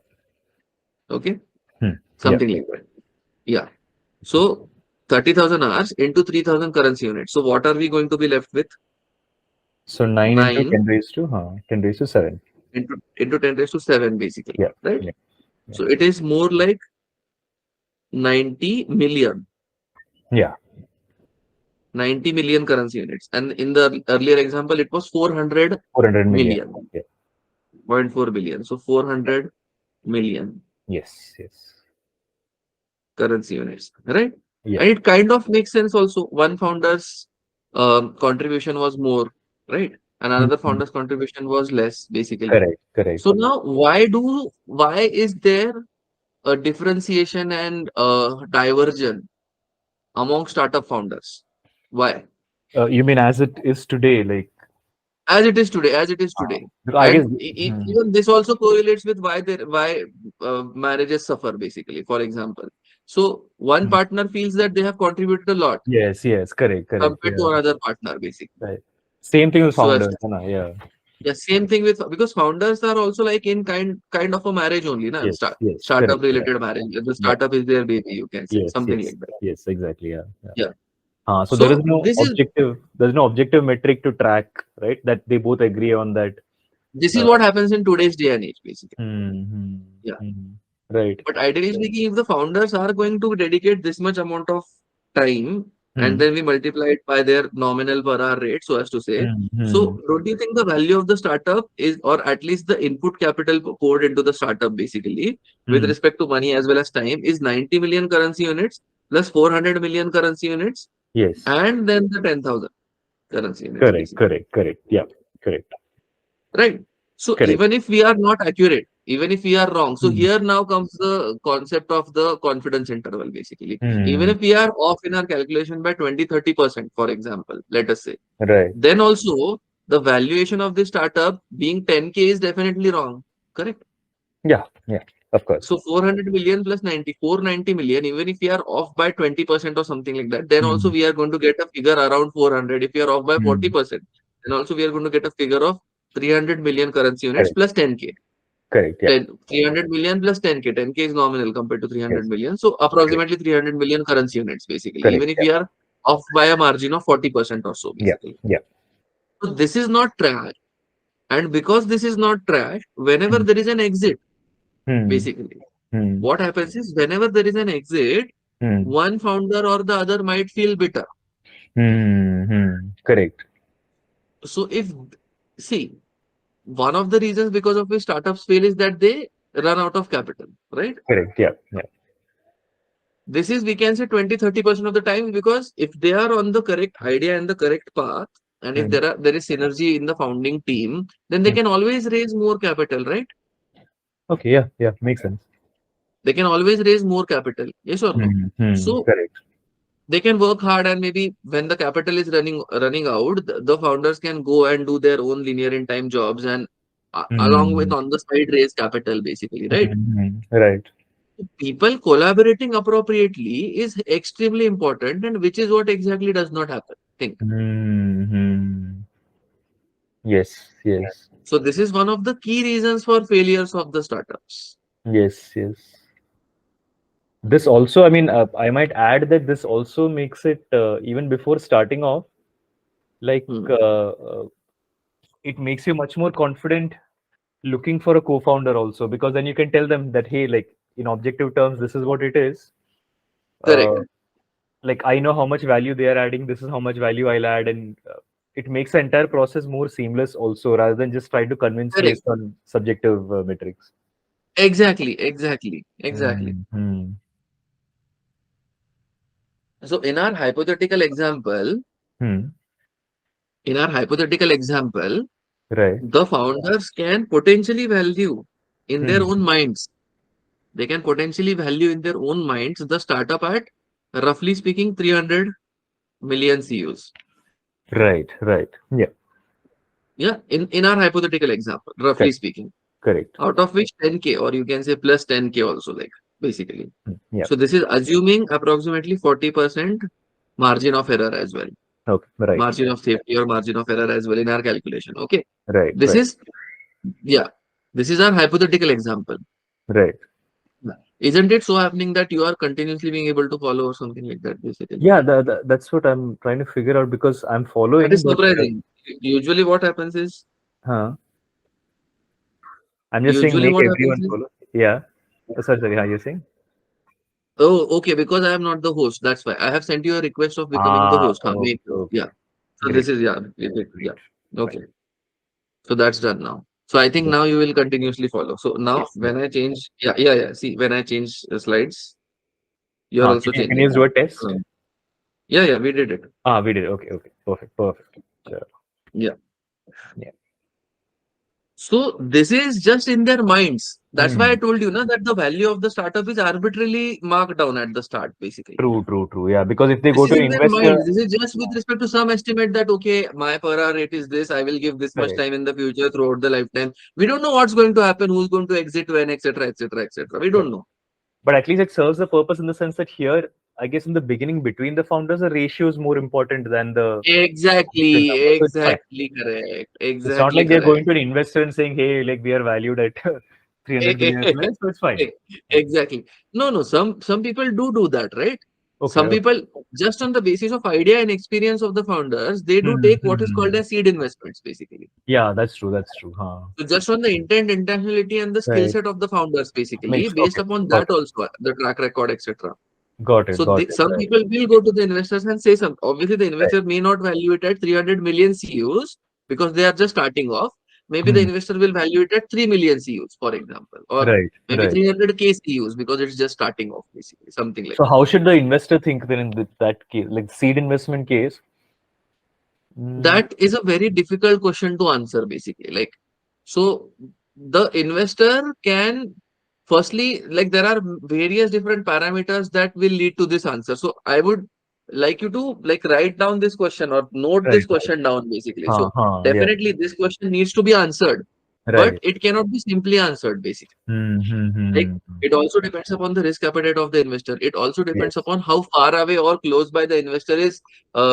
Okay, Hmm. Yeah. something like that. Yeah. So 30,000 hours into 3,000 currency units. So what are we going to be left with? So 9 into 9 10 raised to 10 raised to 7. into 10 raised to 7, basically. Yeah. Right. Yeah. Yeah. So it is more like 90 million. Yeah. 90 million currency units. And in the earlier example, it was 400 400 million. million, Yeah. 0.4 billion. So 400 million Yes. Yes. currency units, right? Yeah. And it kind of makes sense also. One founder's contribution was more, right? And another Mhm. founder's contribution was less, basically. Correct. Correct. So now, why is there a differentiation and diversion among startup founders? Why? You mean as it is today? Like, As it is today. because I guess. And even this also correlates with why marriages suffer, basically, for example. So one Hmm. partner feels that they have contributed a lot Yes. Yes. Correct. Correct. compared to Yeah. another partner, basically. Right. Same thing with So as founders. Yeah. yeah, same thing with, because founders are also like in kind of a marriage only, na? Yes. Yes. Startup Correct. Yeah. related marriage. The Yeah. startup is their baby, you can say, Yes. something Yes. like that. Yes. Exactly. Yeah. Yeah. Yeah. So there is So no objective. There's no objective metric to track, right? That they both agree on that. this is Uh, what happens in today's day and age, basically. hmm, Yeah. Right. But ideally speaking, if the founders are going to dedicate this much amount of time, and Hmm. then we multiply it by their nominal per hour rate, so as to say, Hmm. so Hmm. don't you think the value of the startup is, or at least the input capital poured into the startup, basically, with Hmm. respect to money as well as time, is 90 million currency units plus 400 million currency units, Yes. and then the 10,000 currency units, Correct. basically. Correct. Correct. Yeah. Correct. Right. So Correct. even if we are not accurate, even if we are wrong, so Hmm. here now comes the concept of the confidence interval, basically. Even Hmm. if we are off in our calculation by 20-30%, for example, let us say, Right. then also the valuation of the startup being 10K is definitely wrong. Correct. Yeah. Yeah. Of course. So 400 million plus 490 million, even if we are off by 20% or something like that, then also Hmm. we are going to get a figure around 400. If we are off by Hmm. 40%, then also we are going to get a figure of 300 million currency units Correct. plus 10K. Correct. Yeah. 300 million plus 10K. 10K is nominal compared to 300 Yes. million. So Correct. approximately 300 million currency units, basically, Correct. even if Yeah. we are off by a margin of 40% or so, Yeah. basically. Yeah. So this is not trash. And because this is not trash, whenever Hmm. there is an exit, Hmm. basically, Hmm. what happens is whenever there is an exit, Hmm. one founder or the other might feel bitter. Hmm. Hmm. Correct. So see, one of the reasons because of which startups fail is that they run out of capital, right? Correct. Yeah. Yeah. This is, we can say, 20-30% of the time, because if they are on the correct idea and the correct path, and if Hmm. there is synergy in the founding team, then they Hmm. can always raise more capital, right? Okay. Yeah. Yeah. Makes sense. They can always raise more capital, yes or no? Hmm. Hmm. So Correct. they can work hard, and maybe when the capital is running out, the founders can go and do their own linear in time jobs, and along with Hmm. on the side raise capital, basically, right? Hmm. Right. People collaborating appropriately is extremely important, and which is what exactly does not happen. Think. Hmm. Yes. Yes. So this is one of the key reasons for failures of the startups. Yes. Yes. This also, I mean, I might add that this also makes it even before starting off, like Hmm. it makes you much more confident looking for a co-founder also, because then you can tell them that, hey, like in objective terms, this is what it is. Correct. Uh, like I know how much value they are adding. This is how much value I'll add, and it makes the entire process more seamless also, rather than just try to convince Correct. based on subjective metrics. Exactly. Exactly. Exactly. Hmm. Hmm. So in our hypothetical example, Hmm. in our hypothetical example, Right. The founders can potentially value in their Hmm. own minds. They can potentially value in their own minds the startup at, roughly speaking, 300 million CUs. Right. Right. Yeah. Yeah, in our hypothetical example, roughly Correct. speaking, Correct. out of which 10K, or you can say plus 10K also, like basically. Yeah. So this is assuming approximately 40% margin of error as well, Okay. Right. margin of safety or margin of error as well in our calculation. Okay, Right. this Right. is, yeah, this is our hypothetical example. Right. Yeah. Isn't it so happening that you are continuously being able to follow or something like that, basically? Yeah. That's what I'm trying to figure out because I'm That following, is but surprising. Usually, what happens is, huh. I'm just saying usually make what happens everyone is, follow. Yeah. Sorry. Sorry. How you saying? oh, okay, because I am not the host. That's why I have sent you a request of becoming the Ah. host. Huh? Okay. Yeah. Okay. So this Great. is, yeah, yeah. Great. Fine. Okay. So that's done now. So I think Yeah. now you will continuously follow. So now Yes. Yes. when I change, yeah, yeah, yeah. See, when I change the slides, you're Ah. also Can you changing. do a test? Um, yeah, yeah, we did it. Ah. We did. Okay. Okay. Perfect. Perfect. Sure. Yeah. Yeah. So this is just in their minds. That's why I Hmm. told you na, that the value of the startup is arbitrarily marked down at the start, basically. True. True. True. Yeah. Because if they This go is to an in their investor, minds. This is just with respect to some estimate that, okay, my per hour rate is this. I will give this much correct. time in the future throughout the lifetime. We don't know what's going to happen, who's going to exit when, etc., etc., etc. We don't Correct. know. But at least it serves a purpose in the sense that here, I guess in the beginning between the founders, the ratio is more important than the absolute Exactly, number. So it's fine. exactly correct. It's not Exactly like they're going correct. to an investor and saying, "Hey, like we are valued at 300 billion as well." So it's fine. Exactly. No, no, some people do that, right? Okay. Some Okay. people, just on the basis of idea and experience of the founders, they do Hmm, take hmm, what is called hmm. as seed investments, basically. Yeah, that's true. That's true. Huh. So just on the intent, intentionality, and the skill Right. set of the founders, basically, Makes based okay. upon Got that also, the track record, etc. it. Got it. So Got it. some Right. people will go to the investors and say something. Obviously, the Right. investor may not value it at 300 million CUs because they are just starting off. Maybe the Hmm. investor will value it at 3 million CUs, for example, or Right. maybe Right. 300K CUs because it's just starting off, basically, something like So that. how should the investor think then in that case, like seed investment case? Mm, That is a very difficult question to answer, basically. Like, so the investor can, firstly, like, there are various different parameters that will lead to this answer. So I would like you to, like, write down this question or note right. this Right. question down, basically. Huh. So Huh. Yeah. definitely this question needs to be answered, but Right. it cannot be simply answered, basically. Hmm. Hmm. Like, Hmm. it also depends upon the risk appetite of the investor. It also depends Yes. upon how far away or close by the investor is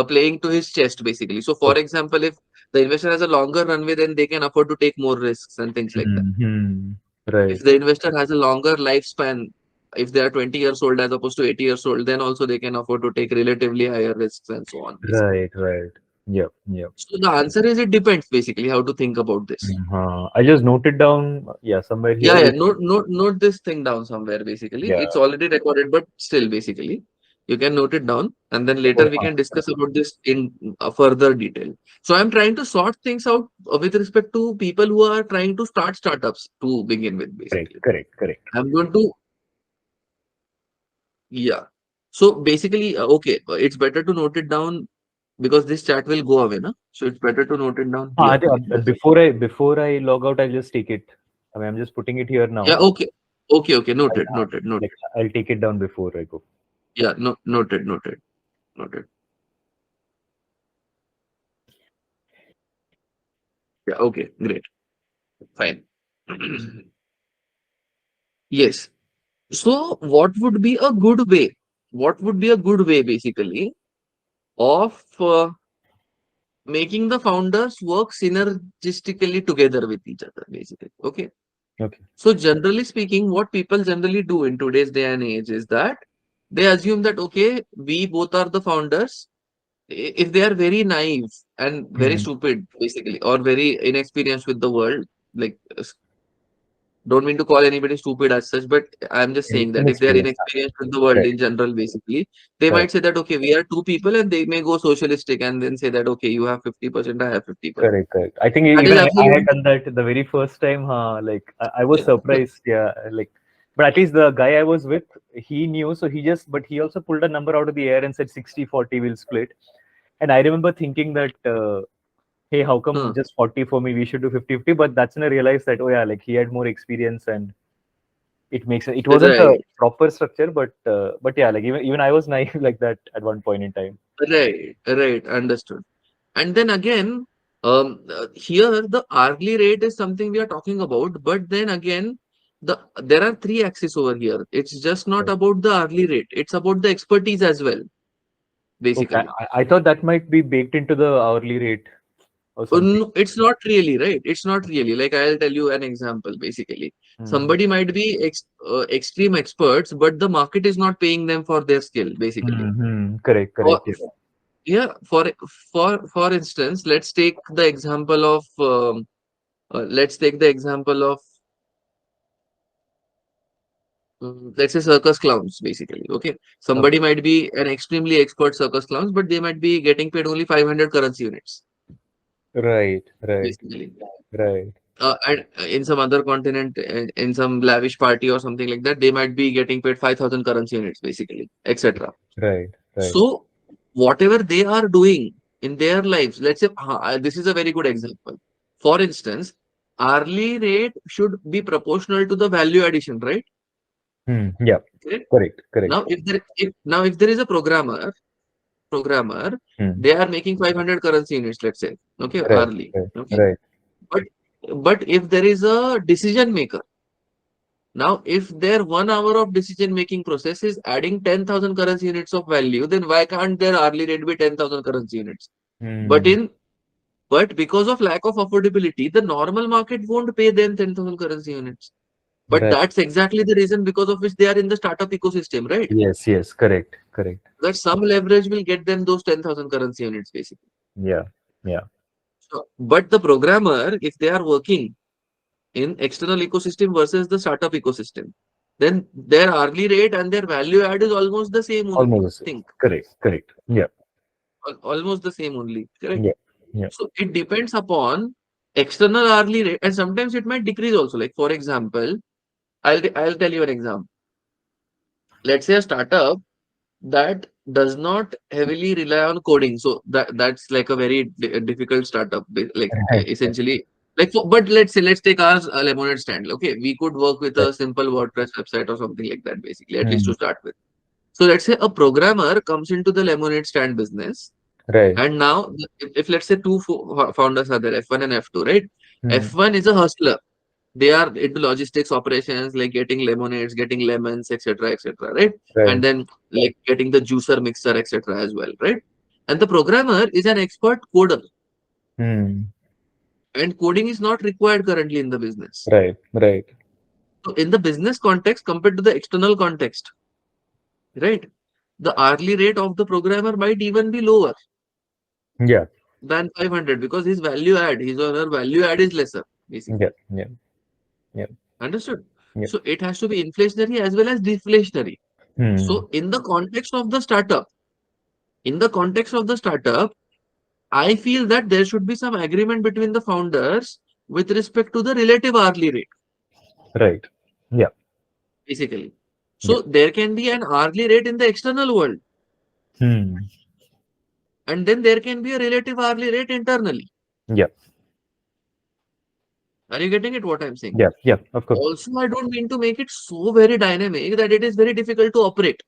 playing to his chest, basically. So, for Okay. example, if the investor has a longer runway, then they can afford to take more risks and things like that. Hmm. If Right. the investor has a longer lifespan, if they are 20 years old as opposed to 80 years old, then also they can afford to take relatively higher risks and so on, basically. Right. Right. Yep. Yep. So, the answer is it depends, basically, how to think about this. I just noted down. Yeah, somewhere Yeah, here. yeah. Note this thing down somewhere, basically. Yeah. It's already recorded, but still, basically, you can note it down, and then later Oh, we can discuss about this in further detail. So I'm trying to sort things out with respect to people who are trying to start startups to begin with, correct. basically. Correct. Correct. I'm going to, yeah. So basically, okay, it's better to note it down because this chat will go away, na? So it's better to note it down I here. think, Like this. before I log out, I'll just take it. I mean, I'm just putting it here Yeah, now. okay. Okay, okay. I, Noted, noted, like noted. I'll take it down before I go. Yeah, no, noted, noted, noted. Yeah, okay, great. Fine. Yes. So, what would be a good way? What would be a good way, basically, of making the founders work synergistically together with each other, basically? Okay. Okay. So, generally speaking, what people generally do in today's day and age is that they assume that, okay, we both are the founders. If they are very naive and very Hmm. stupid, basically, or very inexperienced with the world, like don't mean to call anybody stupid as such, but I'm just saying that if they are Inexperienced. inexperienced with the world Right. in general, basically, they Right. might say that, okay, we are two people, and they may go socialistic and then say that, okay, you have 50%, I have 50%. Correct. Correct. I think That even is I had absolutely, done that the very first time. Like I was yeah, surprised. Yeah. Like, but at least the guy I was with, he knew. So but he also pulled a number out of the air and said 60-40 will split. And I remember thinking that. hey, how come Huh. just 40 for me? We should do 50-50. But that's when I realized that, oh yeah, like he had more experience and it makes it. It wasn't a Right. proper structure, but yeah, like even I was naive like that at one point in time. Right. Right. Understood. And then again, here the hourly rate is something we are talking about, but then again, there are three axes over here. It's just not Right. about the hourly rate; it's about the expertise as well, Okay, basically. I thought that might be baked into the hourly rate or something. No, it's not really, right? It's not really. Like I'll tell you an example. Basically, Hmm. somebody might be extreme experts, but the market is not paying them for their skill. Basically, Mm-hmm. Correct, for correct. Yeah. yeah, for instance, let's take the example of let's take the example of let's say circus clowns. Basically, okay, Okay. somebody might be an extremely expert circus clowns, but they might be getting paid only 500 currency units. Right, right, Basically, right, and in some other continent, in some lavish party or something like that, they might be getting paid 5,000 currency units, basically, etc. right, right. So, whatever they are doing in their lives, let's say this is a very good example. For instance, hourly rate should be proportional to the value addition, right? Hmm. Yeah. Okay. Correct, correct. Now if there is a programmer, Hmm. they are making 500 currency units, let's say, okay, Right, hourly, right, okay. right. But if there is a decision maker. Now, if their 1 hour of decision making process is adding 10,000 currency units of value, then why can't their hourly rate be 10,000 currency units? But Hmm. in but because of lack of affordability, the normal market won't pay them 10,000 currency units. But Right. that's exactly the reason because of which they are in the startup ecosystem, right? Yes, yes, correct, correct. That some leverage will get them those 10,000 currency units basically. Yeah, yeah. So, but the programmer, if they are working in external ecosystem versus the startup ecosystem, then their hourly rate and their value add is almost the same only. Almost the same. Think Correct, correct. Yeah, almost the same only. Correct. yeah, yeah. So it depends upon external hourly rate, and sometimes it might decrease also. Like for example, I'll tell you an example. Let's say a startup that does not heavily rely on coding. So that's like a very difficult startup. Like Right, right. essentially, like but let's take ours a lemonade stand. Okay, we could work with Right. a simple WordPress website or something like that. Basically, at least Hmm. to start with. So let's say a programmer comes into the lemonade stand business, Right. and now if let's say two founders are there, F1 and F2, right? Hmm. F1 is a hustler. They are into logistics operations, like getting lemonades, getting lemons, etc., right? Right. And then like getting the juicer, mixer, etc. as well, right? And the programmer is an expert coder, Hmm. and coding is not required currently in the business. Right, right. So in the business context compared to the external context, right? The hourly rate of the programmer might even be lower Yeah, than 500 because his or her value add is lesser, basically. yeah, yeah, yeah, Understood? yeah. So it has to be inflationary as well as deflationary. Hmm. So in the context of the startup, I feel that there should be some agreement between the founders with respect to the relative hourly rate, Right. Yeah, basically. yeah. So there can be an hourly rate in the external world, Hmm. and then there can be a relative hourly rate internally. Yeah, Are you getting it? What I'm saying? yeah, yeah. Of course. Also, I don't mean to make it so very dynamic that it is very difficult to operate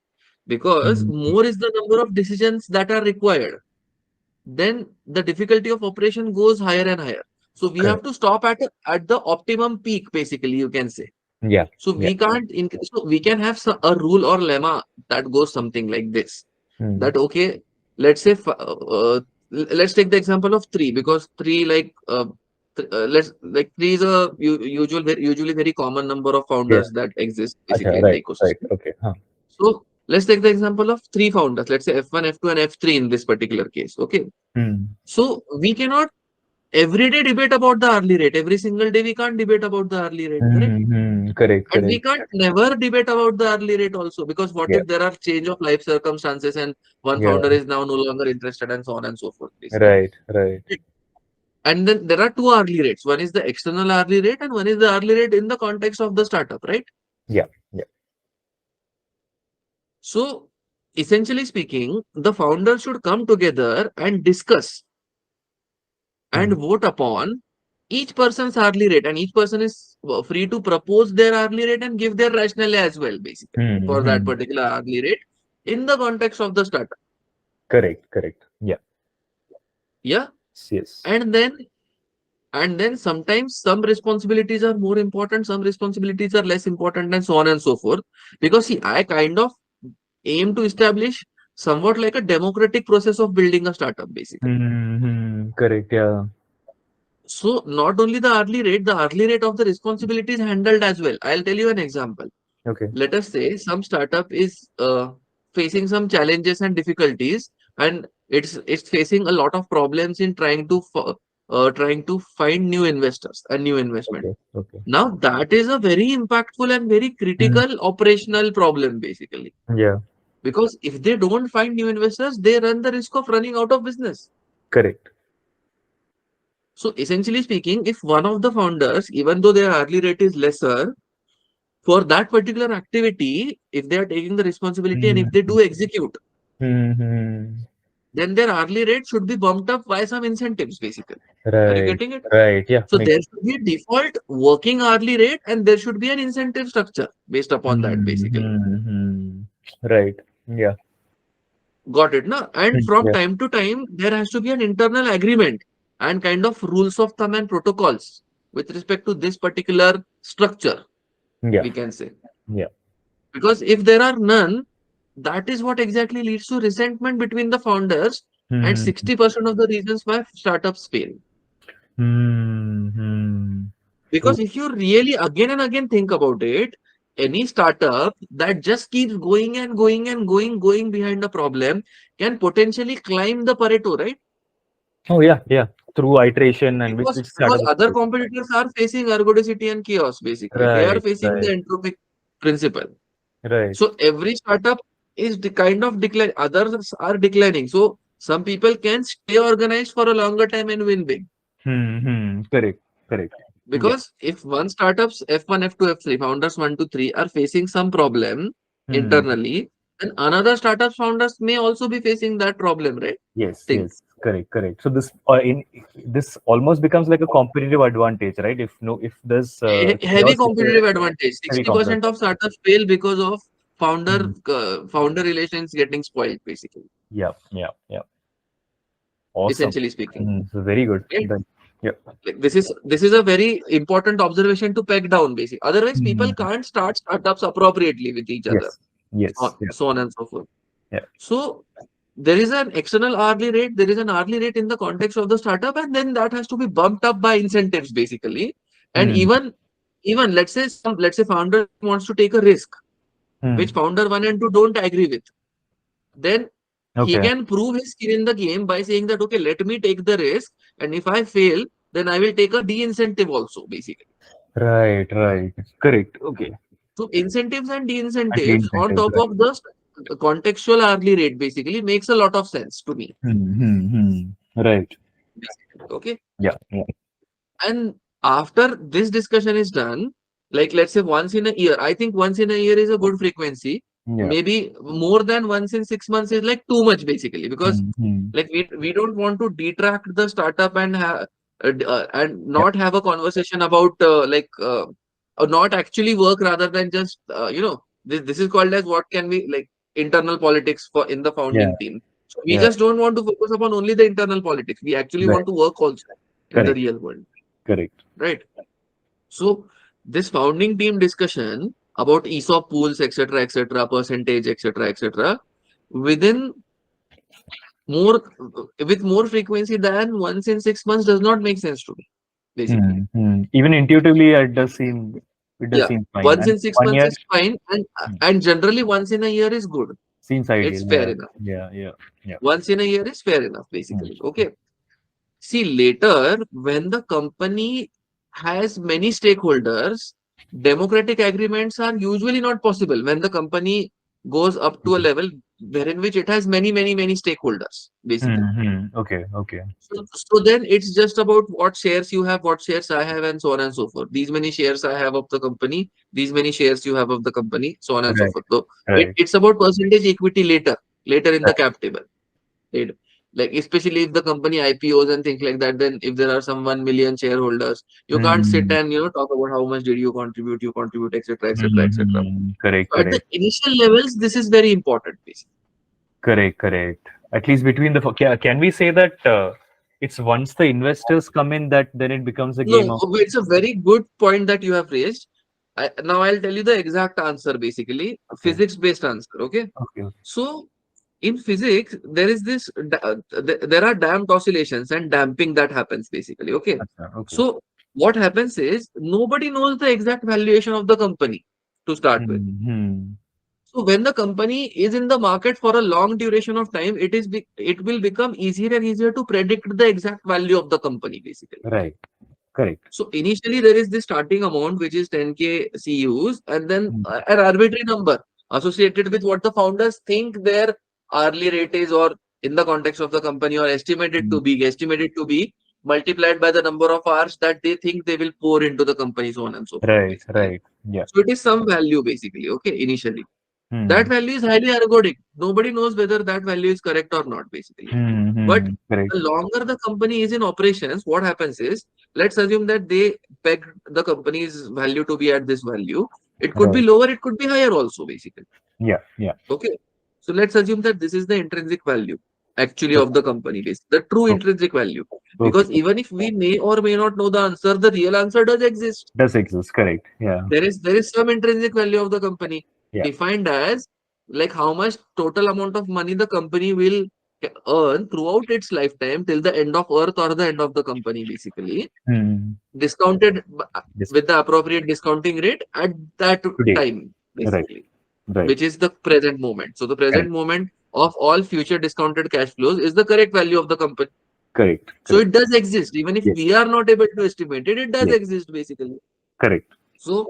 because Hmm. more is the number of decisions that are required, then the difficulty of operation goes higher and higher. So we have Correct. to stop at the optimum peak, basically, you can say. Yeah, So yeah. we can't increase. So we can have a rule or lemma that goes something like this. Hmm. That okay, let's say let's take the example of three because three let's like three is a usually very common number of Yeah. founders that exist Acha, basically in the right, right. ecosystem. Okay. Huh. So let's take the example of three founders. Let's say F1, F2, and F3 in this particular case. Okay. Hmm. So we cannot every day debate about the hourly rate. Every single day we can't debate about the hourly rate, correct? Hmm. Hmm. Correct, And we correct. can't never debate about the hourly rate also because what Yeah, if there are change of life circumstances and one yeah. founder is now no longer interested and so on and so forth, basically. Right, right. And then there are two hourly rates. One is the external hourly rate and one is the hourly rate in the context of the startup, right? Yeah, yeah. So essentially speaking, the founders should come together and discuss Hmm. and vote upon each person's hourly rate, and each person is free to propose their hourly rate and give their rationale as well, basically, Hmm. for that Hmm. particular hourly rate in the context of the startup. Correct. Correct. Yeah. Yeah. Yes. And then sometimes some responsibilities are more important, some responsibilities are less important, and so on and so forth. Because see, I kind of aim to establish somewhat like a democratic process of building a startup, basically. Hmm. Hmm. Correct. Yeah. So not only the hourly rate of the responsibility is handled as well. I'll tell you an example. Okay. Let us say some startup is facing some challenges and difficulties, and it's facing a lot of problems in trying to find new investors and new investment. Okay. Okay. Now that is a very impactful and very Hmm. critical operational problem, basically, Yeah. because if they don't find new investors, they run the risk of running out of business. Correct. So essentially speaking, if one of the founders, even though their hourly rate is lesser, for that particular activity, if they are taking the responsibility and Hmm. if they do execute, Hmm. Hmm. then their hourly rate should be bumped up by some incentives, basically. Are you Right. getting it? Right. Yeah. So there should be a default working hourly rate and there should be an incentive structure based upon that, Hmm. basically. Hmm. Hmm. Right. Yeah. Got it, na? And Hmm. from Yeah. time to time, there has to be an internal agreement and kind of rules of thumb and protocols with respect to this particular structure, Yeah. we can say. Yeah. Because if there are none, that is what exactly leads to resentment between the founders and Hmm. 60% of the reasons why startups fail. Hmm. Hmm. True. Because if you really again and again think about it, any startup that just keeps going and going and going behind a problem can potentially climb the Pareto, right? Oh yeah. Yeah. Through iteration and which Because startup is other it? competitors are facing ergodicity and chaos, basically. They are Right. facing the Right. entropic principle. Right. So every startup is the kind of decline, others are declining. So some people can stay organized for a longer time and win big. Hmm. Hmm. Correct. Correct. Yeah. Because if one startup's F1, F2, F3, founders 1 to 3 are facing some problem Hmm. internally, then another startup's founders may also be facing that problem, right? Yes. Think. Yes. Correct. Correct. So this almost becomes like a competitive advantage, right? If there's Heavy chaos, if a competitive advantage. heavy 60% competition. of startups fail because of Hmm. founder relations getting spoiled, basically, Yeah. Yeah. Yeah. Awesome. essentially speaking. Hmm. So very good. Right? Then. Yep. Like this is a very important observation to peg down, basically. Otherwise, people Hmm. can't start startups appropriately with each other, Yes. Yes. Yeah. so on and so forth. Yeah. So there is an external hourly rate, there is an hourly rate in the context of the startup, and then that has to be bumped up by incentives, basically. And Hmm. even let's say founder wants to take a risk, Hmm. which founder one and two don't agree with, then he Okay. can prove his skin in the game by saying that, okay, let me take the risk, and if I fail, then I will take a de-incentive also, basically. Right. Right. Correct. Okay. So incentives and And the de-incentives on incentives, top right? of the contextual hourly rate basically makes a lot of sense to me. Hmm. Hmm. Hmm. Right. Basically. Okay. Yeah. Yeah. And after this discussion is done, like let's say once in a year, I think once in a year is a good frequency. Yeah. Maybe more than once in 6 months is like too much basically, because Hmm. Hmm. like we don't want to detract the startup and have and Yeah. not have a conversation about not actually work, rather than just this is called as what can be like internal politics for in the Yeah. founding team. So we Yeah. just don't want to focus upon only the internal politics. We actually Right. want to work also in the Correct. real world, Correct. right? So this founding team discussion about ESOP pools, etc., percentage, etc., within more with more frequency than once in 6 months does not make sense to me, basically. Hmm. Hmm. Even intuitively, it does Yeah, seem fine. once And in six one months year is fine, hmm, and generally once in a year is good. seems It's ideal. fair Yeah. enough. Yeah. Yeah. Yeah. Once in a year is fair enough, Hmm. basically. Okay. See, later, when the company has many stakeholders, democratic agreements are usually not possible when the company goes up to a level wherein which it has many stakeholders, basically. Hmm. Hmm. Okay. Okay. So then it's just about what shares you have, what shares I have, and so on and so forth. These many shares I have of the company, these many shares you have of the company, so on and so Right. forth. So Right. it's about percentage equity later in the Right. cap table. Right? Like especially if the company IPOs and things like that, then if there are some 1 million shareholders, you can't sit Hmm. and talk about how much did you contribute, etc., etc., etc. Hmm. Correct, So at the correct, initial levels, this is very important, basically. correct, correct. At least between the can we say that it's once the investors come in that then it becomes a game No, of it's a very good point that you have raised. Now I'll tell you the exact answer, basically, okay, physics-based answer. Okay. okay, okay. So in physics, there is this, there are damped oscillations and damping that happens, basically. Okay. Acha, okay. So what happens is nobody knows the exact valuation of the company to start with. Hmm. Hmm. So when the company is in the market for a long duration of time, it will become easier and easier to predict the exact value of the company, basically. Right, correct. So initially there is this starting amount which is 10K CUs, and then Hmm. an arbitrary number associated with what the founders think their hourly rate is, or in the context of the company, or Hmm. estimated to be multiplied by the number of hours that they think they will pour into the company, so on and so forth, Right, basically. right. Yeah. So it is some value, basically, okay, initially. That Hmm. value is highly ergodic. Nobody knows whether that value is correct or not, basically. Hmm. But Hmm. Correct. the longer the company is in operations, what happens is, let's assume that they peg the company's value to be at this value. It could be Right. lower, it could be higher also, basically. Yeah. Yeah. Okay. So let's assume that this is the intrinsic value actually Okay. of the company base, the true Okay. intrinsic value. Okay. Because even if we may or may not know the answer, the real answer does exist. Does exist. Correct. Yeah. There is some intrinsic value of the company Yeah. defined as like how much total amount of money the company will earn throughout its lifetime till the end of earth or the end of the company, basically Hmm. discounted Yes. with the appropriate discounting rate at that Today. time, Right. basically, Right. which is the present moment. So the present Correct. moment of all future discounted cash flows is the correct value of the company. Correct. So Correct. it does exist. Even if Yes. we are not able to estimate it, it does Yes. exist, basically. Correct. So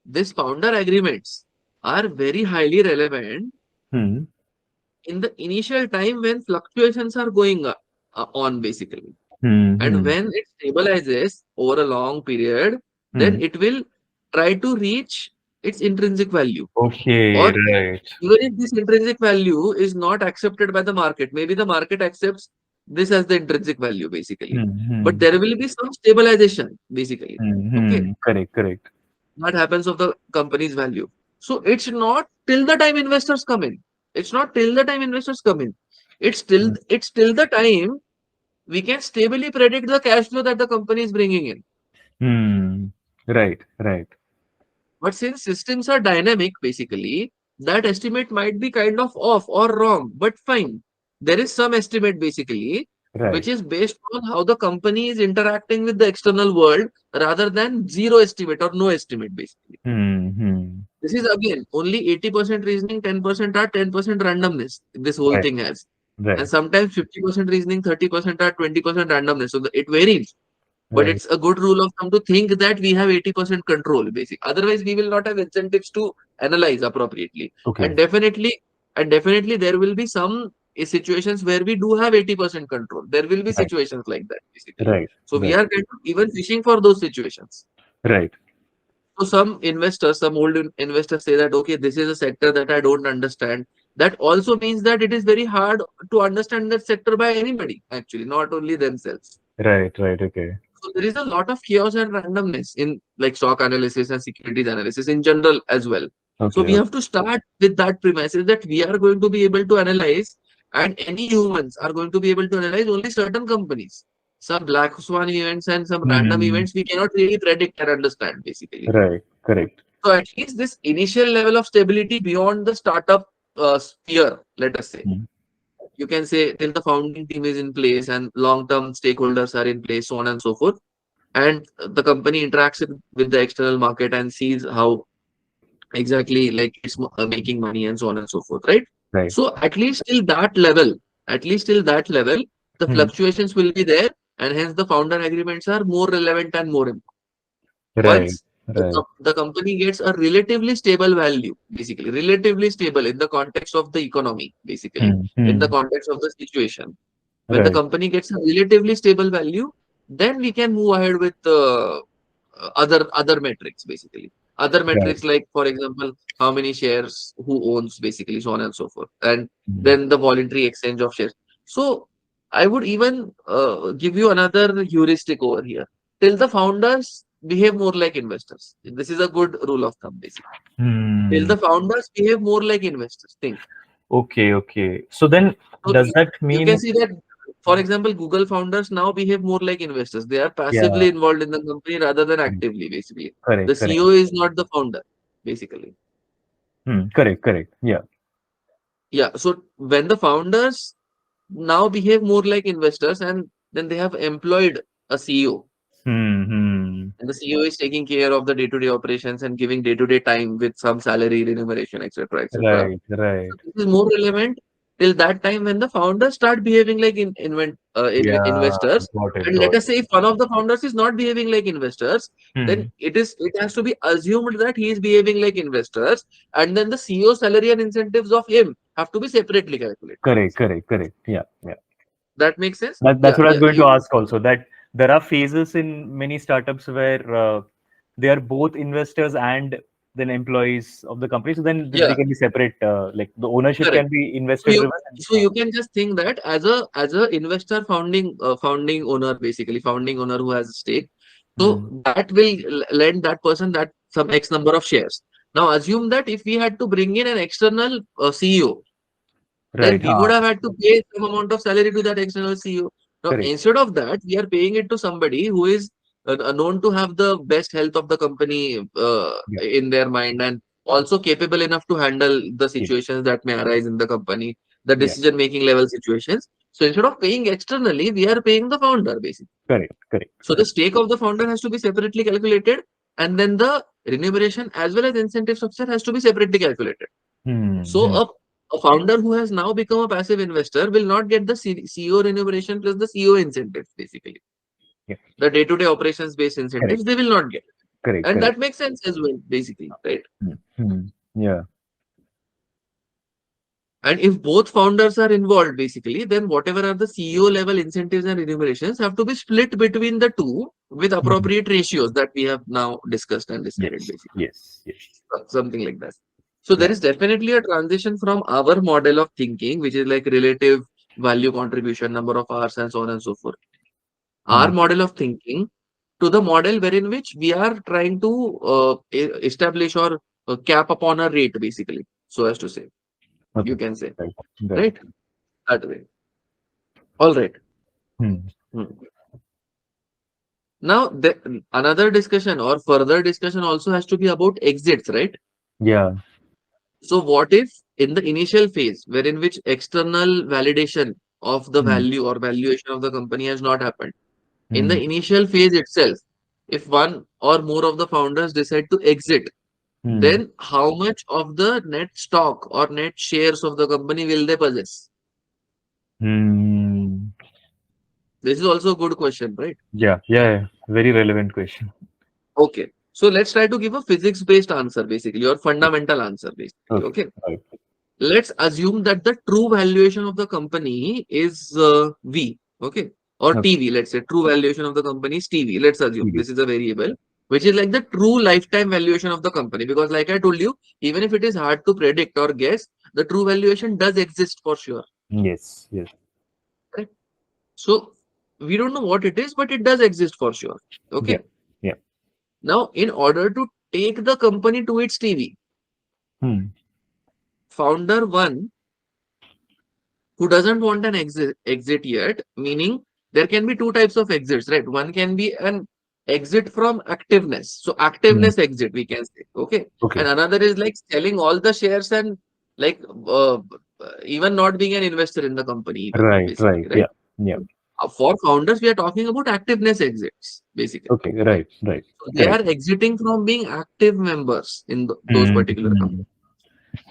these founder agreements are very highly relevant Hmm. in the initial time when fluctuations are going on, basically. Hmm. And Hmm. when it stabilizes over a long period, then Hmm. it will try to reach its intrinsic value. Okay. Or Right. even if this intrinsic value is not accepted by the market, maybe the market accepts this as the intrinsic value, basically. Hmm. But Hmm. there will be some stabilization, basically. Hmm. Okay. Hmm. Correct. Correct. What happens of the company's value. So it's not till the time investors come in. It's not till the time investors come in. Hmm. It's till the time we can stably predict the cash flow that the company is bringing in. Hmm. Right. Right. But since systems are dynamic, basically, that estimate might be kind of off or wrong, but fine. There is some estimate, basically, which Right. is based on how the company is interacting with the external world rather than zero estimate or no estimate, basically. Hmm. Hmm. This is again only 80% reasoning, 10% art, 10% randomness. This whole Right. thing has. And Right. sometimes 50% reasoning, 30% art, 20% randomness. So it varies. But Right. it's a good rule of thumb to think that we have 80% control, basic. Otherwise, we will not have incentives to analyze appropriately. Okay. And definitely, there will be some situations where we do have 80% control. There will be Right. situations like that, basically. Right. So we Right. are kind of even fishing for those situations. Right. So some investors, some old investors say that, okay, this is a sector that I don't understand. That also means that it is very hard to understand that sector by anybody, actually, not only themselves. Right. Right. Okay. So there is a lot of chaos and randomness in like stock analysis and securities analysis in general as well. So Okay. we Okay. have to start with that premise is that we are going to be able to analyze, and any humans are going to be able to analyze only certain companies. Some black swan events and some random Hmm. events we cannot really predict and understand, basically. Right. Correct. So at least this initial level of stability beyond the startup sphere, let us say, Hmm. you can say till the founding team is in place and long-term stakeholders are in place, so on and so forth, and the company interacts with the external market and sees how exactly like it's making money and so on and so forth, right? Right. So at least till that level, the Hmm. fluctuations will be there, and hence the founder agreements are more relevant and more important. Right. Once Right. the company gets a relatively stable value, basically, relatively stable in the context of the economy, basically, Hmm. in the Hmm. context of the situation. When the Right. company gets a relatively stable value, then we can move ahead with other metrics, basically. Other Right. metrics like, for example, how many shares, who owns, basically, so on and so forth. And Hmm. then the voluntary exchange of shares. So I would even give you another heuristic over here. Till the founders behave more like investors. This is a good rule of thumb, basically. Till Hmm. the founders behave more like investors. Think. Okay, okay. So then, So does that you can mean? see that, for example, Google founders now behave more like investors. They are Yeah, passively involved in the company rather than actively, basically. The correct, correct. CEO is not the founder, basically. Correct, correct. Yeah. Yeah. So when the founders now behave more like investors and then they have employed a CEO, Hmm. and the CEO is taking care of the day-to-day operations and giving day-to-day time with some salary remuneration, etc., etc. Right, right. So this is more relevant till that time when the founders start behaving like Yeah, investors. got it, And let got us say if one of the founders is not behaving like investors, it. then it has to be assumed that he is behaving like investors, and then the CEO salary and incentives of him have to be separately calculated. Correct, correct, correct. Yeah, yeah. That makes sense? That's Yeah, what I was yeah. going to ask also. That there are phases in many startups where they are both investors and then employees of the company. So then they Yeah, can be separate. Like the ownership correct. can be So investor you driven. so you can just think that as a investor founding owner, basically founding owner who has a stake. So Hmm. that will lend that person that some X number of shares. Now assume that if we had to bring in an external CEO, then Right. we would have had to pay some amount of salary to that external CEO. Now, Correct. instead of that, we are paying it to somebody who is known to have the best health of the company Yeah. in their mind and also capable enough to handle the Yes. situations that may arise in the company, the Yeah. decision making level situations. So instead of paying externally, we are paying the founder basically. Correct. Correct. So the stake of the founder has to be separately calculated, and then the remuneration as well as incentive structure has to be separately calculated. So Hmm. a founder who has now become a passive investor will not get the CEO remuneration plus the CEO incentives, basically. Yeah. The day-to-day operations based Correct. incentives, they will not get. Correct. And Correct. that makes sense as well, basically, right? Hmm. Hmm. Yeah. And if both founders are involved, basically, then whatever are the CEO level incentives and remunerations have to be split between the two with Hmm. appropriate ratios that we have now discussed and decided, Yes. basically. Yes. Yes. Something like that. So Yeah. there is definitely a transition from our model of thinking, which is like relative value contribution, number of hours, and so on and so forth. Our Hmm. model of thinking to the model wherein which we are trying to establish or cap upon a rate, basically, so as to say, you Okay. can say, Right. Right. right? That way. All right. Hmm. Hmm. Now, another discussion or further discussion also has to be about exits, right? Yeah. So what if in the initial phase, wherein which external validation of the Hmm. value or valuation of the company has not happened, in Hmm. the initial phase itself, if one or more of the founders decide to exit, Hmm. then how much of the net stock or net shares of the company will they possess? Hmm. This is also a good question, right? Yeah. Yeah. Yeah. Very relevant question. Okay. So let's try to give a physics-based answer, basically, or fundamental answer, basically. Okay. Okay. Right. Let's assume that the true valuation of the company is V, okay, or Okay. TV. Let's say true valuation of the company is TV. Let's assume Really. this is a variable, which is like the true lifetime valuation of the company. Because, like I told you, even if it is hard to predict or guess, the true valuation does exist for sure. Yes. Yes. Right? So we don't know what it is, but it does exist for sure. Yeah. Okay. Yeah. Now, in order to take the company to its TV, Hmm. founder one who doesn't want an exit yet, meaning there can be two types of exits, right? One can be an exit from activeness. So Hmm. activeness exit, we can say, okay. Okay. And another is like selling all the shares and like even not being an investor in the company, even Right. basically, Right. right? Yeah. Yeah. For founders, we are talking about activeness exits, basically. Okay. Right. Right. So they are Correct. exiting from being active members in those Hmm. particular Hmm. companies.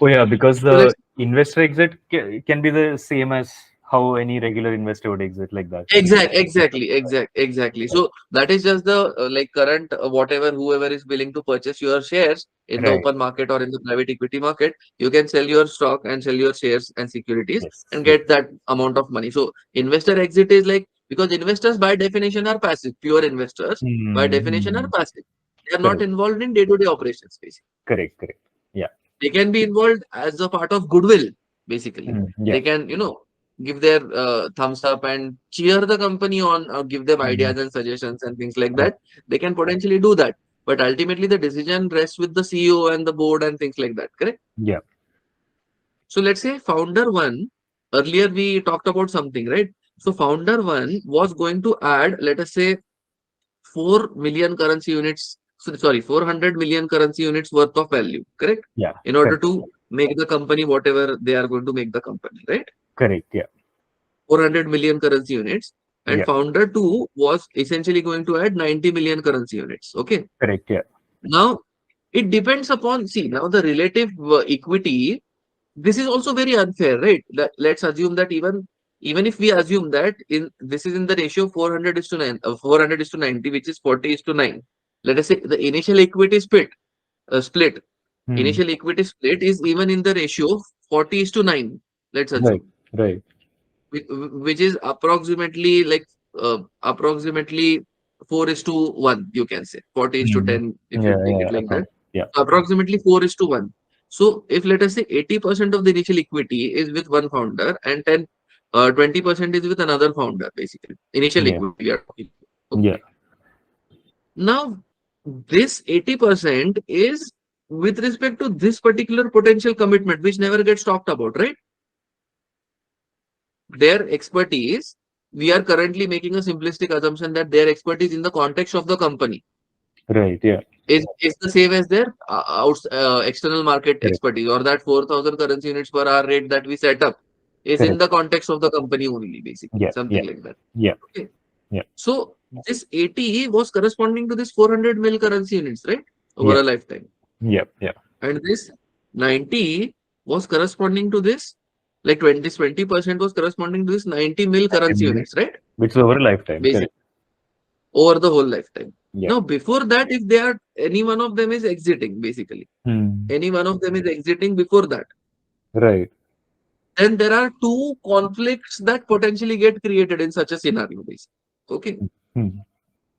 Oh yeah, because So the let's investor exit can be the same as how any regular investor would exit, like that. Exactly. So that is just the like current whatever whoever is willing to purchase your shares in the Right. open market or in the private equity market, you can sell your stock and sell your shares and securities Yes. and Yes. get that amount of money. So investor exit is like because investors by definition are passive, pure investors by Hmm. definition are Hmm. passive. They are not Correct. involved in day-to-day operations. Basically, Correct. Correct. Yeah. they can be involved as a part of goodwill. Basically, Hmm. Yeah. they can give their thumbs up and cheer the company on, or give them Mm. ideas and suggestions and things like Yeah. that, they can potentially do that. But ultimately, the decision rests with the CEO and the board and things like that. Correct? Yeah. So let's say founder one, earlier we talked about something, right? So founder one was going to add, let us say, 4 million currency units, sorry, 400 million currency units worth of value, correct? Yeah. In order Correct. to make the company whatever they are going to make the company, right? Correct. Yeah. 400 million currency units. And Yeah. founder two was essentially going to add 90 million currency units. Okay. Correct. Yeah. Now, it depends upon, see, now the relative equity, this is also very unfair, right? That, let's assume that even if we assume that in this is in the ratio 400 is to 9, 400 is to 90, which is 40 is to 9. Let us say the initial equity split. Hmm. Initial equity split is even in the ratio 40 is to 9. Let's Right. assume, Right. which is approximately 4 is to 1, you can say 40 is to Hmm. 10 if you Yeah. take Yeah. it like that. Yeah. So approximately 4 is to 1. So if let us say 80% of the initial equity is with one founder and 20% is with another founder, basically. Initial Yeah. equity we are talking. Yeah. Okay. Now, this 80% is with respect to this particular potential commitment, which never gets talked about, right? Their expertise, we are currently making a simplistic assumption that their expertise in the context of the company Right. Yeah. is the same as their external market Correct. expertise, or that 4,000 currency units per hour rate that we set up is in Correct. the context of the company only, basically, Yeah. Yeah. something like that. Yeah. Okay. Yeah. So this 80 was corresponding to this 400 mil currency units, right? Over Yeah. a lifetime. Yeah. Yeah. And this 90 was corresponding to this, like 20% was corresponding to this 90 mil currency Million, units, right? which is over a lifetime. Basic Correct. over the whole lifetime. Yeah. Now, before that, if they are any one of them is exiting, basically, Hmm. any one of them is exiting before that, Right. then there are two conflicts that potentially get created in such a scenario, basically. Okay. Hmm.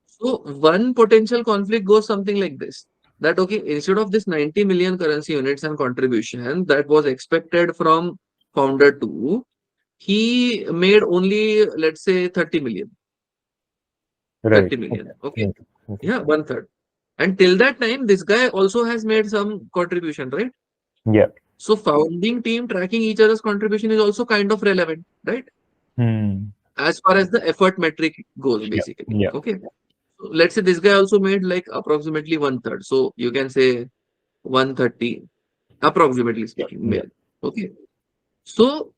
So one potential conflict goes something like this. That okay, instead of this 90 million currency units and contribution that was expected from founder two, he made only, let's say, 30 million. Right. 30 Okay. million. Okay. Okay. Okay. Yeah, one third. And till that time, this guy also has made some contribution, right? Yeah. So founding team tracking each other's contribution is also kind of relevant, right? Hmm. As far as the effort metric goes, Yeah. basically. Yeah. Okay. So let's say this guy also made like approximately one third. So you can say 130, approximately Yeah. speaking, Yeah. male. Okay. So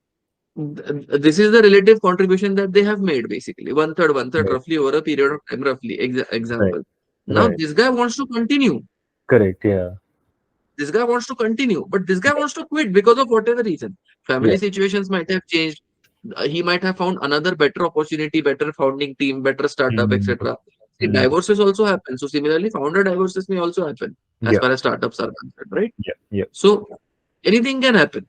this is the relative contribution that they have made, basically. One third, Right. roughly over a period of time, roughly. Right. Example. Now Right. this guy wants to continue. Correct. Yeah. This guy wants to continue, but this guy wants to quit because of whatever reason. Yeah. Family situations might have changed. He might have found another better opportunity, better founding team, better startup, Hmm. etc. See, Hmm. divorces also happen. So similarly, founder divorces may also happen as Yeah. far as startups are concerned, right? Yeah. Yeah. So anything can happen.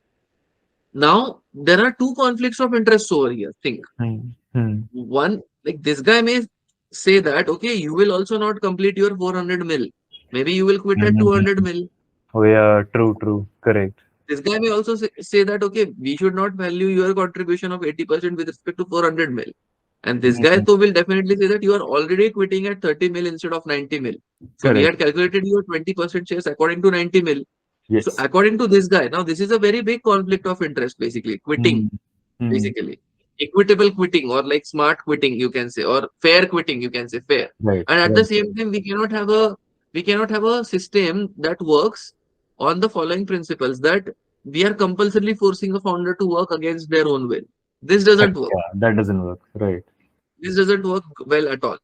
Now there are two conflicts of interest over here. Think Hmm. Hmm. one, like this guy may say that okay, you will also not complete your 400 mil. Maybe you will quit at 200 Hmm. mil. Oh yeah. True. True. Correct. This guy may also say that, okay, we should not value your contribution of 80% with respect to 400 mil. And this guy Hmm. so will definitely say that you are already quitting at 30 mil instead of 90 mil. So we Correct. had calculated your 20% shares according to 90 mil. So Yes. according to this guy, now this is a very big conflict of interest, basically, quitting, Hmm. Hmm. basically. Equitable quitting or like smart quitting, you can say, or fair quitting, you can say fair. Right. And at the Right. same time, we cannot have a system that works on the following principles that we are compulsorily forcing a founder to work against their own will. This doesn't Correct. work. Yeah. That doesn't work. Right. This doesn't work well at all.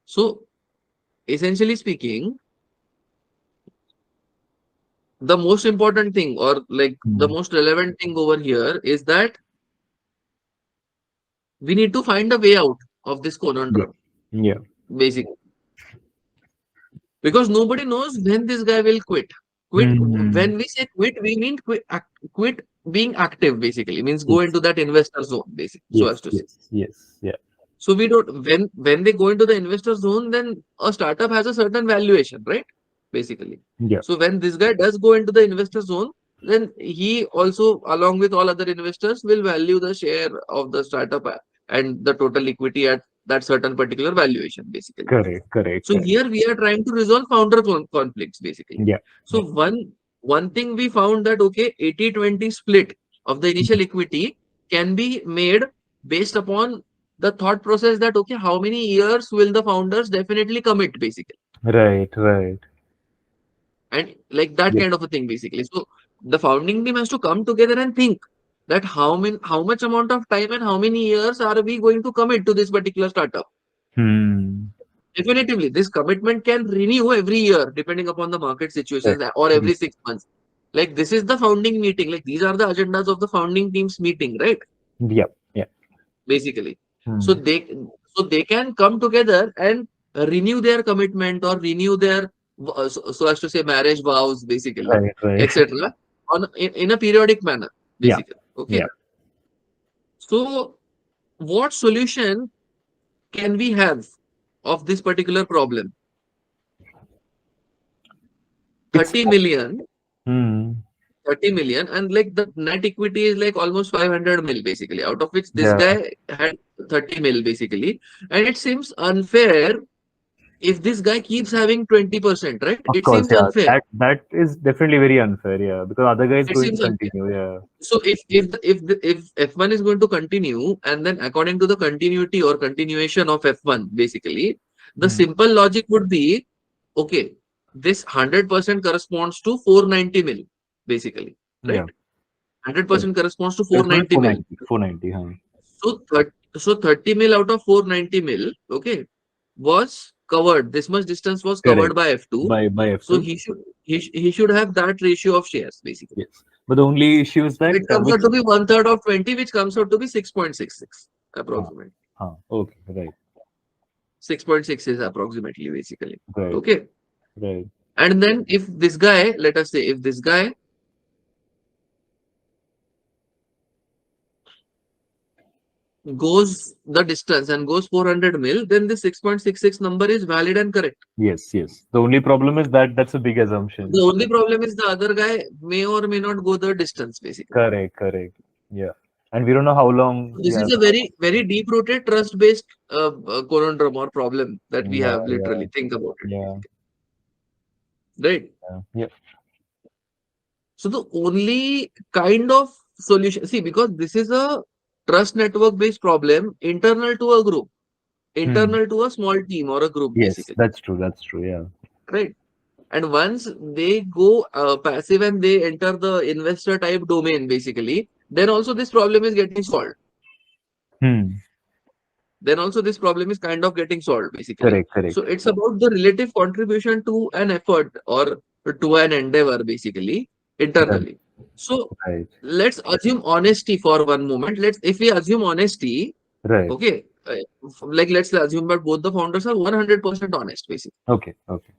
So essentially speaking, the most important thing or like the Hmm. most relevant thing over here is that we need to find a way out of this Yeah. conundrum, Yeah. basically. Because nobody knows when this guy will quit. Quit, Hmm. when we say quit, we mean quit being active, basically. Means go Yes. into that investor zone, basically, so Yes. as to say. Yes. Yes. Yeah. So we don't, when they go into the investor zone, then a startup has a certain valuation, right? Basically. Yeah. So when this guy does go into the investor zone, then he also, along with all other investors, will value the share of the startup and the total equity at that certain particular valuation, basically. Correct, correct, So correct. here we are trying to resolve founder conflicts, basically. Yeah, So yeah. one thing we found that, okay, 80-20 split of the initial equity can be made based upon the thought process that, okay, how many years will the founders definitely commit, basically, Right, right. and like that Yep. kind of a thing, basically. So the founding team has to come together and think that how much amount of time and how many years are we going to commit to this particular startup. Hmm. Definitively, this commitment can renew every year depending upon the market situations, Correct. or every Yes. 6 months. Like, this is the founding meeting. Like, these are the agendas of the founding team's meeting, right? Yep. Yeah. Basically. So Hmm. they can come together and renew their commitment or renew their so as to say marriage vows, basically, Right, right. etc. In a periodic manner, Yeah, basically. Okay. yeah. So what solution can we have of this particular problem? It's 30 million, hmm. 30 million, and like the net equity is like almost 500 mil, basically, out of which this Yeah. guy had 30 mil, basically. And it seems unfair if this guy keeps having 20%, right? Of It course, seems yeah. unfair. That is definitely very unfair, yeah, because other guy is It going to seems unfair. continue, yeah. So if F1 is going to continue, and then according to the continuity or continuation of F1, basically, the Hmm. simple logic would be, okay, this 100% corresponds to 490 mil, basically, right? Yeah. Correct. 100% corresponds to Corresponding 490 mil. 490, 490, huh? So 30 mil out of 490 mil, okay, was covered. This much distance was covered Correct. by F2. By So F2. he should have that ratio of shares, basically. Yes. But the only issue is that It comes which out to be one third of 20, which comes out to be 6.66 huh, approximately. okay, right, 6.6 is approximately, basically. right, Okay. right. And then if this guy, let us say, if this guy goes the distance and goes 400 mil, then the 6.66 number is valid and correct. Yes, yes. The only problem is that that's a big assumption. The only problem is the other guy may or may not go the distance, basically. Correct, correct. Yeah. And we don't know how long, This yeah, is a very, very deep-rooted trust-based conundrum or problem that we yeah, have, yeah, literally. Think about it, yeah, basically. Right? yeah, yeah. So the only kind of solution, see, because this is a trust network-based problem internal to a group, Hmm. internal to a small team or a group, Yes, basically. that's true. That's true. Yeah. Right? And once they go passive and they enter the investor type domain, basically, then also this problem is getting solved. Hmm. Then also this problem is kind of getting solved, basically. Correct, So correct. it's about the relative contribution to an effort or to an endeavor, basically, Right, internally. So right, let's assume honesty for one moment. If we assume honesty, right. okay, like let's assume that both the founders are 100% honest, basically. Okay, okay.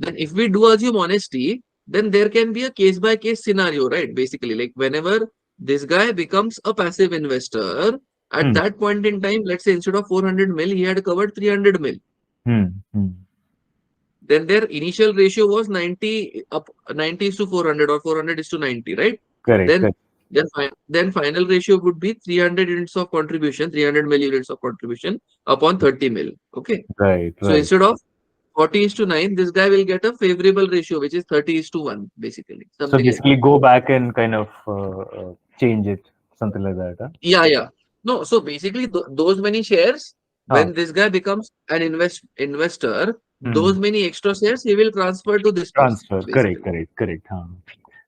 Then if we do assume honesty, then there can be a case by case scenario, right? Basically, like whenever this guy becomes a passive investor, at Hmm. that point in time, let's say instead of 400 mil, he had covered 300 mil. Hmm. Hmm. Then their initial ratio was 90 is to 400 or 400 is to 90, right? Correct, Then correct. then final ratio would be 300 units of contribution, 300 mil units of contribution upon 30 mil. Okay. Right, So right. instead of 40 is to 9, this guy will get a favorable ratio, which is 30 is to 1, basically. So Something like basically, that. go back and kind of change it, something like that. Huh? Yeah, yeah. No, so basically, those many shares, Huh. when this guy becomes an investor, those Hmm. many extra shares he will transfer to this person, Transfer. Correct, basically. correct, correct. Huh.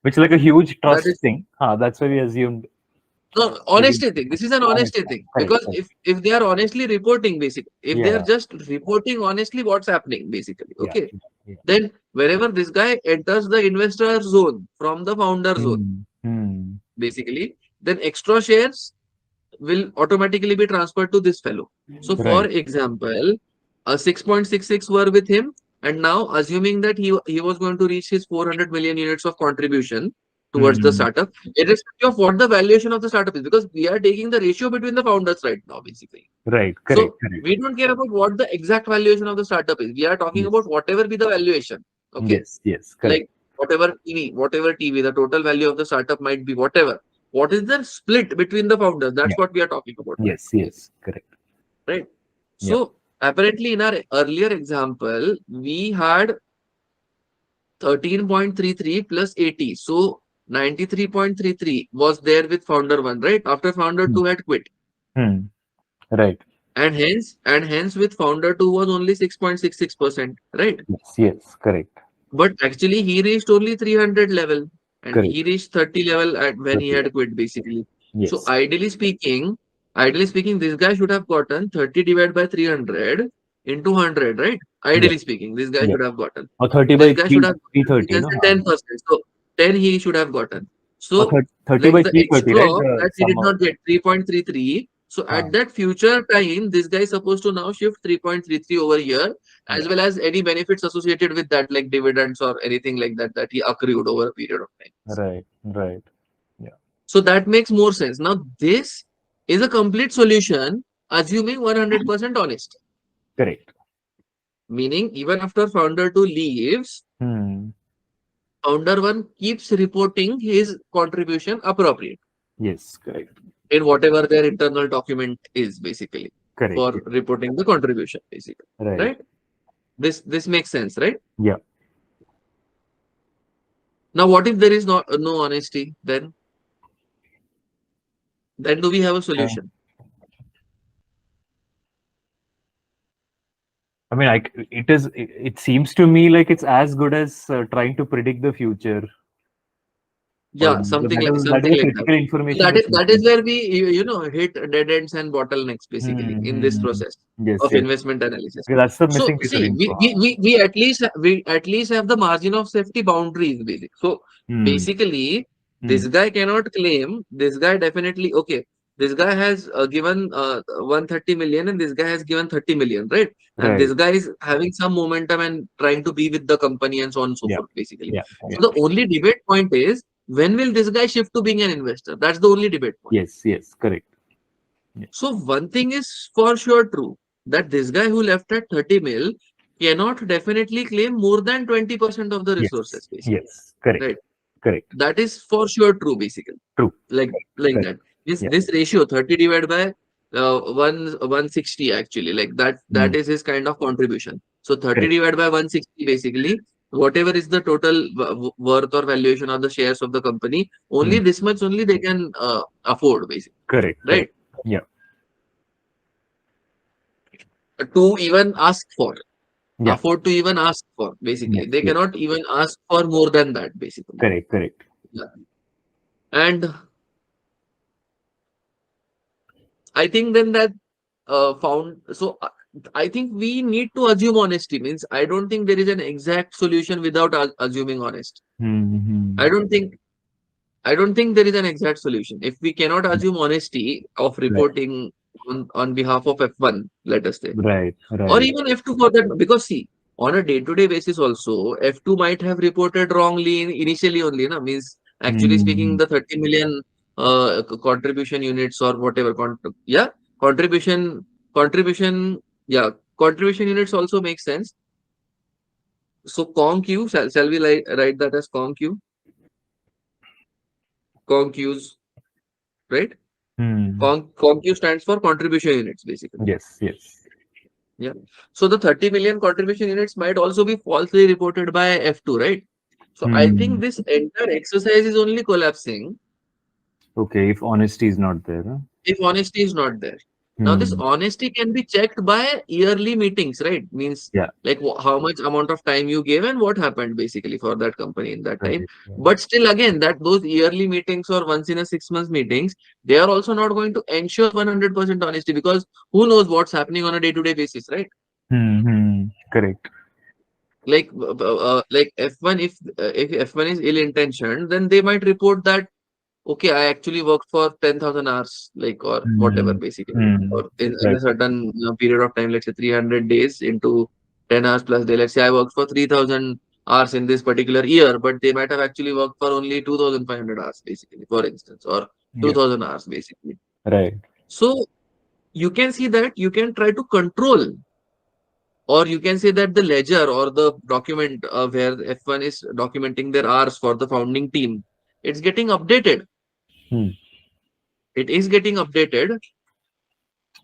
Which is like a huge That trust is thing. Huh. That's why we assumed. no Maybe honesty thing. This is an honest. honesty thing Correct, because correct. if they are honestly reporting, basically, if they are Yeah, just reporting honestly what's happening, basically, yeah, okay, yeah. then wherever this guy enters the investor zone from the founder zone, Hmm. Hmm. basically, then extra shares will automatically be transferred to this fellow. So, for Right. example, a 6.66 were with him, and now assuming that he was going to reach his 400 million units of contribution towards the Hmm. startup, irrespective of what the valuation of the startup is, because we are taking the ratio between the founders right now, basically. Right. Correct. So, Correct. we don't care about what the exact valuation of the startup is. We are talking Yes. about whatever be the valuation. Okay. Yes. Yes. Like Correct. whatever TV, the total value of the startup might be whatever. What is the split between the founders? That's Yeah. what we are talking about, Yes. Yes. Correct. right? Yeah. So apparently, in our earlier example, we had 13.33 plus 80. So 93.33 was there with founder one, right? After founder Hmm. two had quit. Hmm. Right. And hence with founder two was only 6.66%, right? Yes. Yes. Correct. But actually he reached only 300 level and he Correct. reached 30 level at when he 30. had quit basically. So Yes. ideally speaking, this guy should have gotten 30 divided by 300 into 100, right? Yeah. Ideally speaking, this guy Yeah. should have gotten. Or 30 This by guy should 3, have gotten, we 330, can no? say 10%. So 10 he should have gotten. Or So 30 like by the 330, extra right? The that he sum did of. not get 3.33. So Ah, at that future time, this guy is supposed to now shift 3.33 over here, yeah. as well as any benefits associated with that, like dividends or anything like that, that he accrued over a period of time. Right. Right. Yeah. So that makes more sense. Now, this is a complete solution, assuming 100% honest. Correct. Meaning, even after founder 2 leaves, Hmm. founder 1 keeps reporting his contribution appropriate Yes. Correct. in whatever their internal document is, basically, Correct. for Yeah. reporting the contribution, basically. Right. Right? This makes sense, right? Yeah. Now, what if there is no honesty? Then do we have a Uh, solution? I mean, it is. It seems to me like it's as good as trying to predict the future, or Yeah, something that like is something a like that. critical information That which is we that is can. where we hit dead ends and bottlenecks basically in this Hmm. process Yes. of Yes. investment analysis. Okay, that's the So missing piece of see, info. we at least have the margin of safety boundaries basic. So Hmm. basically, Hmm. this guy cannot claim. This guy definitely okay. This guy has given 130 million and this guy has given 30 million, right? And Right. this guy is having some momentum and trying to be with the company and so on and so Yeah. forth, basically. Yeah. Yeah. So the only debate point is when will this guy shift to being an investor? That's the only debate point. Yes. Yes. Correct. Yeah. So one thing is for sure true that this guy who left at 30 mil cannot definitely claim more than 20% of the Yes. resources, basically. Yes. Correct. Right. Correct. That is for sure true, basically. True. Like Correct. that. This Yeah. this ratio 30 divided by 160 actually, like that Hmm. is his kind of contribution. So 30 Correct. divided by 160 basically, whatever is the total worth or valuation of the shares of the company, Hmm. only this much only they can afford, basically. Correct. Right. Correct. Yeah. To even ask for, Yeah. afford to even ask for, basically. Yes. They Yes. cannot even ask for more than that, basically. Correct. Correct. Yeah. And I think then that found, so I think we need to assume honesty. Means I don't think there is an exact solution without assuming honest. Hmm. I don't think I don't think there is an exact solution. If we cannot assume honesty of Right. reporting on behalf of F1, let us say, Right. or Right. even F2 for that, because see, on a day-to-day basis also, F2 might have reported wrongly initially only, na? Means actually speaking, Hmm. the 30 million contribution units or whatever, yeah, contribution, contribution, yeah, contribution units also make sense. So ConQ, shall we write that as ConQ? ConQs, right? Hmm. ConQ stands for contribution units, basically. Yes. Yes. Yeah. So the 30 million contribution units might also be falsely reported by F2, right? So I Hmm. think this entire exercise is only collapsing Okay. If honesty is not there. Huh? if honesty is not there. Now, this Hmm. honesty can be checked by yearly meetings, right? Means Yeah. like how much amount of time you gave and what happened basically for that company in that time. Right. Right. But still, again, that those yearly meetings or once in a 6 months meetings, they are also not going to ensure 100% honesty because who knows what's happening on a day-to-day basis, right? Hmm. Hmm. Correct. Like F1, if F1 is ill-intentioned, then they might report that okay, I actually worked for 10,000 hours, like, or whatever, Hmm. basically, Hmm. or in a Right. certain period of time, let's say 300 days into 10 hours plus day. Let's say I worked for 3,000 hours in this particular year, but they might have actually worked for only 2,500 hours, basically, for instance, or Yeah. 2,000 hours, basically. Right. So you can see that you can try to control or you can say that the ledger or the document where F1 is documenting their hours for the founding team, it's getting updated. Hmm. It is getting updated,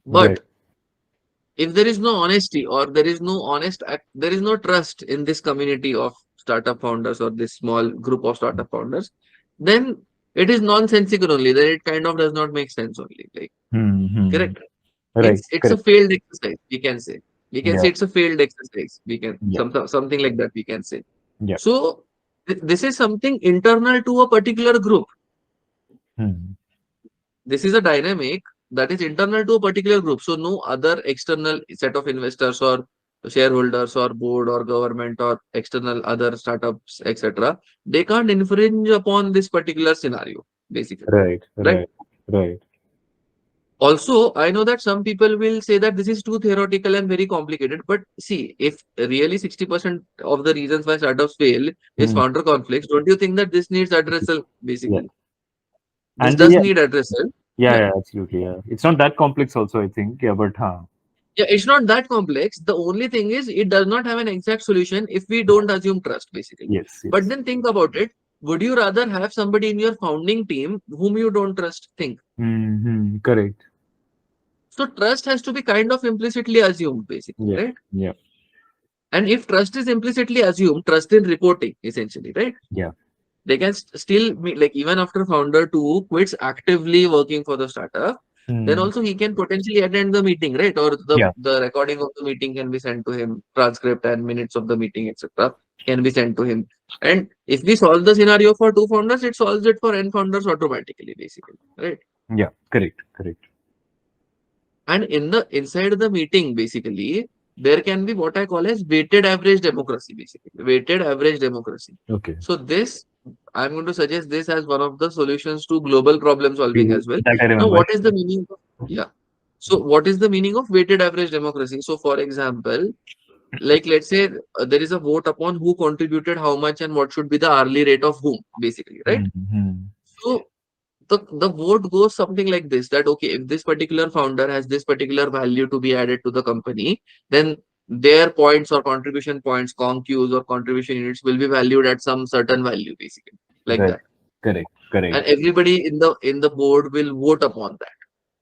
Right. but if there is no honesty or there is no there is no trust in this community of startup founders or this small group of startup founders, then it is nonsensical only. Then it kind of does not make sense only. Like, Hmm. Hmm. correct? Right. Means it's a Correct. failed exercise. We can say. We can Yeah. say it's a failed exercise. We can Yeah. something like that. We can say. Yeah. So this is something internal to a particular group. Hmm. This is a dynamic that is internal to a particular group. So no other external set of investors or shareholders or board or government or external other startups, etc. They can't infringe upon this particular scenario, basically. Right. Right. Right. Right. Also, I know that some people will say that this is too theoretical and very complicated. But see, if really 60% of the reasons why startups fail is Hmm. founder conflicts, don't you think that this needs addressal, Yeah. basically? This And does yeah, need addressal. yeah, Yeah. yeah, absolutely. Yeah. It's not that complex also, I think. Yeah, but Yeah, it's not that complex. The only thing is it does not have an exact solution if we don't assume trust, basically. yes, But yes. then think about it. Would you rather have somebody in your founding team whom you don't trust? Think. Mm-hmm. Correct. So trust has to be kind of implicitly assumed, basically, Yeah. right? Yeah. And if trust is implicitly assumed, trust in reporting, essentially, right? Yeah. They can still be like, even after founder two quits actively working for the startup, then Hmm. also he can potentially attend the meeting, right? Or Yeah. the recording of the meeting can be sent to him, transcript and minutes of the meeting, etc. can be sent to him. And if we solve the scenario for two founders, it solves it for n founders automatically, basically, right? Yeah. Correct. Correct. And in the inside the meeting, basically, there can be what I call as weighted average democracy, basically. Weighted average democracy. Okay. So this, I'm going to suggest this as one of the solutions to global problem solving Mhm. as well. That I Now, remember. what is the meaning of, yeah. So what is the meaning of weighted average democracy? So for example, like let's say there is a vote upon who contributed how much and what should be the hourly rate of whom, basically, right? Mm-hmm. So the vote goes something like this, that okay, if this particular founder has this particular value to be added to the company, then their points or contribution points, conqs or contribution units will be valued at some certain value, basically, like Right. that. Correct. And Correct. everybody in the board will vote upon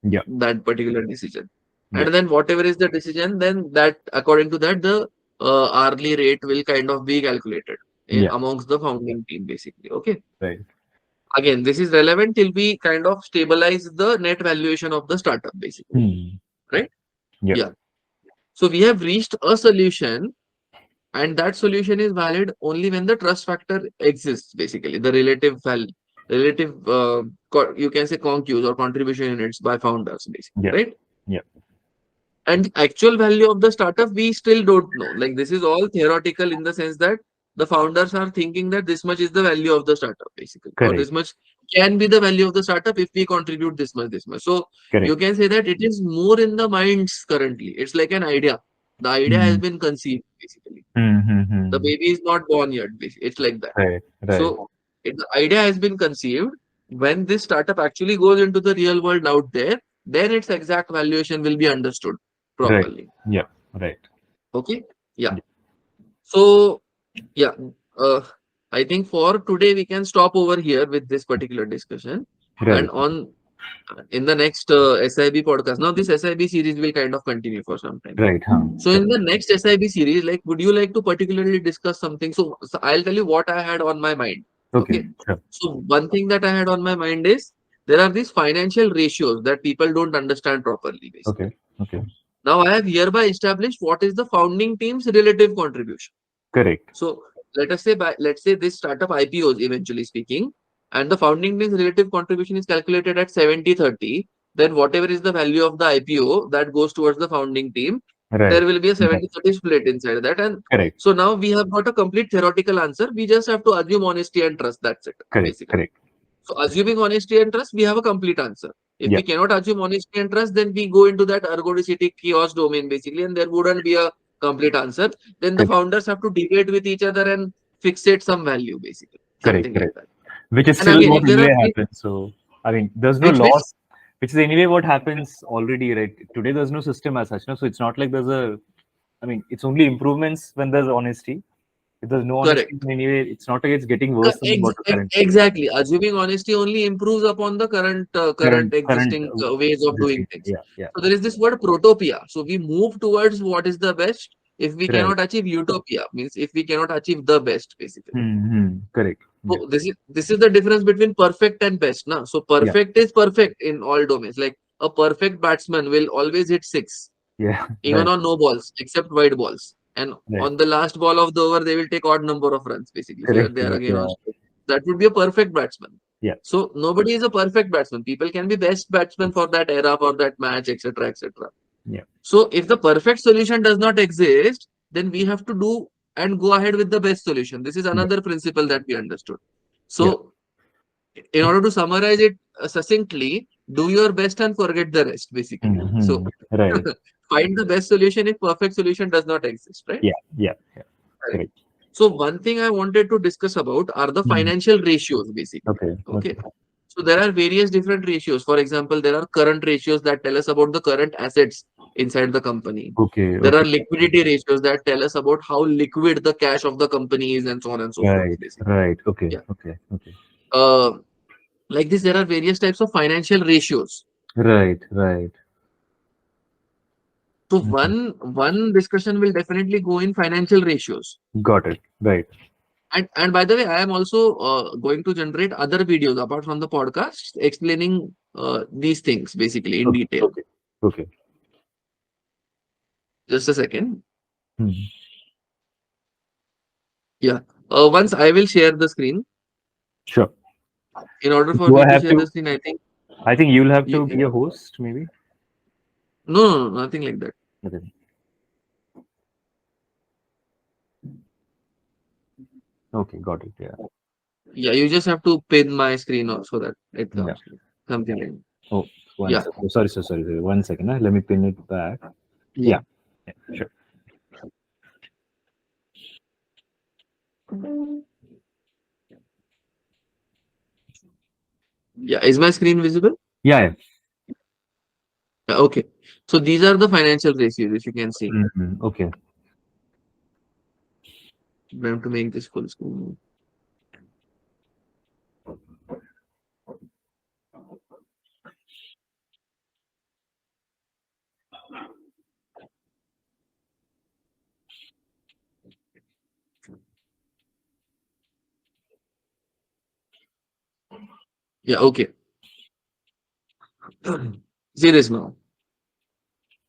Yeah. that particular decision. Yeah. And then whatever is the decision, then that according to that, the hourly rate will kind of be calculated Yeah. amongst the founding team, basically. Okay. Right. Again, this is relevant till we kind of stabilize the net valuation of the startup, basically. Hmm. Right? Yeah. Yeah. So we have reached a solution, and that solution is valid only when the trust factor exists, basically. The relative, you can say conqs or contribution units by founders, basically. Yeah. Right? Yeah. And the actual value of the startup, we still don't know. Like this is all theoretical in the sense that the founders are thinking that this much is the value of the startup, basically, or Correct. this much can be the value of the startup if we contribute this much, this much. So you Correct. can say that it is more in the minds currently. It's like an idea. The idea has Hmm. been conceived, basically. The Mm-hmm. baby is not born yet. It's like that. Right. Right. So the idea has been conceived. When this startup actually goes into the real world out there, then its exact valuation will be understood Right. properly. Yeah. Right. Okay. Yeah. Yeah. So, yeah. Uh, I think for today we can stop over here with this particular discussion. And Right. on in the next SIB podcast. Now, this SIB series will kind of continue for some time. Right. Huh. So, in the next SIB series, like, would you like to particularly discuss something? So I'll tell you what I had on my mind. Okay. Okay. Sure. So, one thing that I had on my mind is there are these financial ratios that people don't understand properly, Okay. basically. Okay. Now, I have hereby established what is the founding team's relative contribution. Correct. So let's say this startup IPOs, eventually speaking, and the founding team's relative contribution is calculated at 70/30. Then whatever is the value of the IPO that goes towards the founding team, Right. there will be a Right. 70/30 split inside that. And Correct. so now we have got a complete theoretical answer. We just have to assume honesty and trust. That's it, Correct. basically. Correct. So assuming honesty and trust, we have a complete answer. If Yeah. we cannot assume honesty and trust, then we go into that ergodicity chaos domain, basically, and there wouldn't be a complete answer. Then the Correct. founders have to debate with each other and fixate some value, basically, Correct. something like Correct. that. Which is And still again, what if there are anyway happens. So I mean, there's no which loss, which is anyway what happens already. Right. Today there's no system as such. No. So it's not like there's a I mean, it's only improvements when there's honesty. If there's no honesty Correct. in any way, it's not like it's getting worse than what the current Exactly. Assuming honesty only improves upon the current current existing ways of doing existing. things. Yeah, yeah. So there is this word protopia. So we move towards what is the best. If we Right. cannot achieve utopia, means if we cannot achieve the best, basically. Correct. Yeah. So this is the difference between perfect and best. Na? So Yeah. perfect is perfect in all domains. Like a perfect batsman will always hit six, Yeah. even Right. on no balls, except wide balls. And Right. on the last ball of the over, they will take odd number of runs, basically, so that Correct. they are Correct. again on Yeah. strike. That would be a perfect batsman. Yeah. So nobody is a perfect batsman. People can be best batsman for that era, for that match, etc., etc. Yeah. So if the perfect solution does not exist, then we have to do and go ahead with the best solution. This is Yeah. another principle that we understood. Yeah. So in order to summarize it succinctly, do your best and forget the rest, basically. So Right. find the best solution if perfect solution does not exist, right? Yeah. Yeah. Yeah. Correct. Correct. So one thing I wanted to discuss about are the Hmm. financial ratios, basically. Okay. Okay. Okay. So there are various different ratios. For example, there are current ratios that tell us about the current assets inside the company. Okay. There are Okay. liquidity ratios that tell us about how liquid the cash of the company is and so on and so forth, Right. basically. Right. Okay. Yeah. Okay. Okay. Uh, like this, there are various types of financial ratios. Right. Right. So Mhm. one discussion will definitely go in financial ratios. Got it. Right. And by the way, I am also going to generate other videos apart from the podcast explaining these things basically in Okay. detail. Okay. Okay. Just a second. Hmm. Yeah. Once I will share the screen. Sure. In order for Do me I to have share the to? screen, I think I think you'll have to you, be a host, maybe. no, nothing like that. Okay. Okay. Got it. Yeah. Yeah, you just have to pin my screen off so that it Yeah. comes. Something like that. Oh, one Yeah. second. Oh, sorry. So sorry. Sorry. 1 second. Let me pin it back. Yeah. Yeah. Yeah. Sure. Yeah. Is my screen visible? Yeah. Yeah. Okay. So these are the financial ratios, if you can see. Okay. I have to make this full screen. Yeah. Okay. See this now.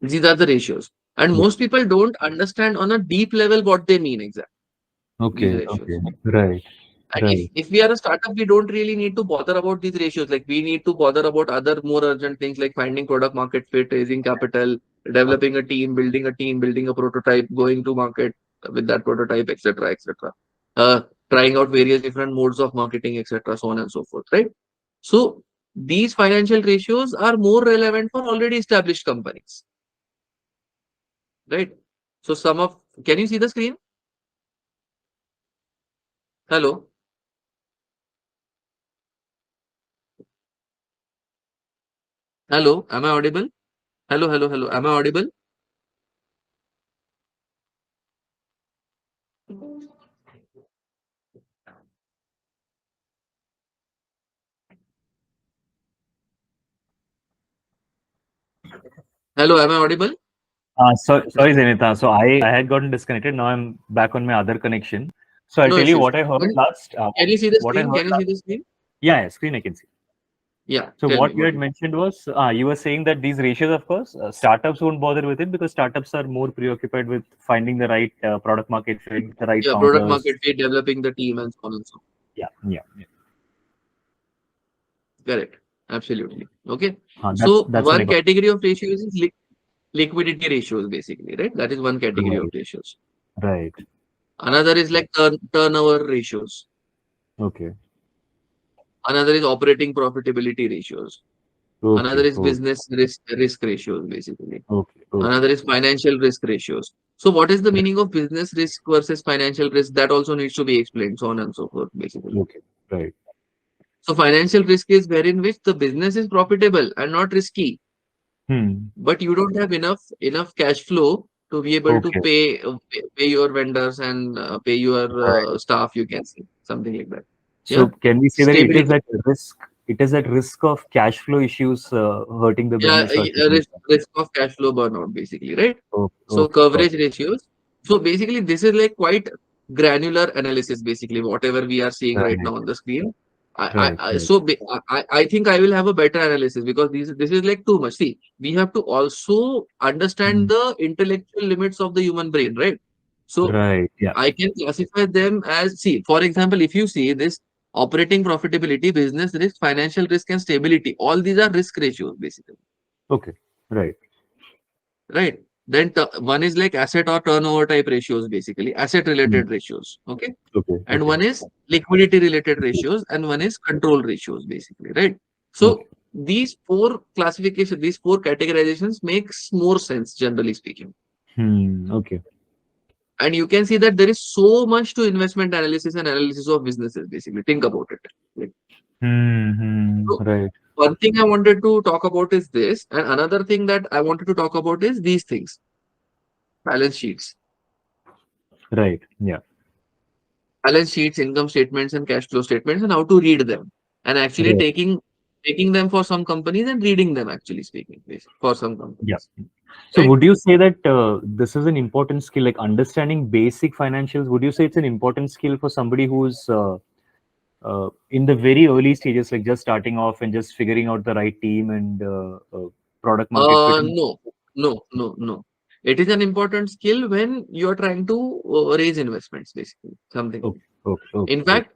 These are the ratios. And Yeah. most people don't understand on a deep level what they mean exactly, these Okay. Okay. ratios. Right. And Right. if we are a startup, we don't really need to bother about these ratios. Like we need to bother about other more urgent things like finding product market fit, raising capital, developing a team, building a prototype, going to market with that prototype, etc., etc. Uh, trying out various different modes of marketing, etc., so on and so forth, right? So these financial ratios are more relevant for already established companies, right? So can you see the screen? Hello, hello, am I audible? Hello, hello, hello, am I audible? Hello, am I audible? Sorry, Zenita. So I had gotten disconnected. Now I'm back on my other connection. So I'll No tell you issues. what I heard Can last. can you see the What I screen? heard Can you see last. the screen? Yeah, yeah, screen I can see. Yeah, So tell me what you what had is. mentioned was you were saying that these ratios, of course, startups won't bother with it because startups are more preoccupied with finding the right product market fit, the right Yeah, product founders. market fit, developing the team, and so on and so on. Yeah, yeah, yeah. Correct. Absolutely. Okay. That's So what I one got. category of ratios is liquidity ratios, basically, right? That is one category of Right, ratios. right. Another is like turnover ratios. Okay, Another is operating profitability ratios. Another okay, is okay, business risk ratios, basically. okay, okay. Another is financial risk ratios. So what is the meaning of business risk versus financial risk? That also needs to be explained, so on and so forth, basically. Okay, right. So financial risk is wherein which the business is profitable and not risky, Hmm. but you don't have enough cash flow to be able to Okay. pay your vendors and pay your Right. staff, you can say something like that. So Yeah, can we say that it is stability. at risk? It is at risk of cash flow issues hurting the Yeah, business or risk of cash flow burnout, basically, right? So okay, got coverage it. ratios. So basically, this is like quite granular analysis, basically, whatever we are seeing right Right, now on the screen. right, right. I think I will have a better analysis because this is like too much. See, we have to also understand Mm. the intellectual limits of the human brain, right? So Right, yeah. I can classify them as, see, for example, if you see this operating profitability, business risk, financial risk, and stability, all these are risk ratios, basically. Okay, right. Right. Then one is like asset or turnover type ratios, basically asset Mm. related ratios. Okay. Okay, And okay, one is liquidity related ratios, and one is control ratios, basically. Right. okay. So these four categorizations makes more sense, generally speaking. Okay. And you can see that there is so much to investment analysis and analysis of businesses, basically. Think about it. Like, so Right, one thing I wanted to talk about is this, and another thing that I wanted to talk about is these things: balance sheets. right. Yeah, Balance sheets, income statements, and cash flow statements, and how to read them, and actually right. taking them for some companies and reading them. Actually speaking, for some Yeah. companies, So right? would you say that this is an important skill, like understanding basic financials? Would you say it's an important skill for somebody who's in the very early stages, like just starting off and just figuring out the right team and product market fit? No, no. It is an important skill when you are trying to raise investments, basically, something. Okay, okay, okay, In okay. fact,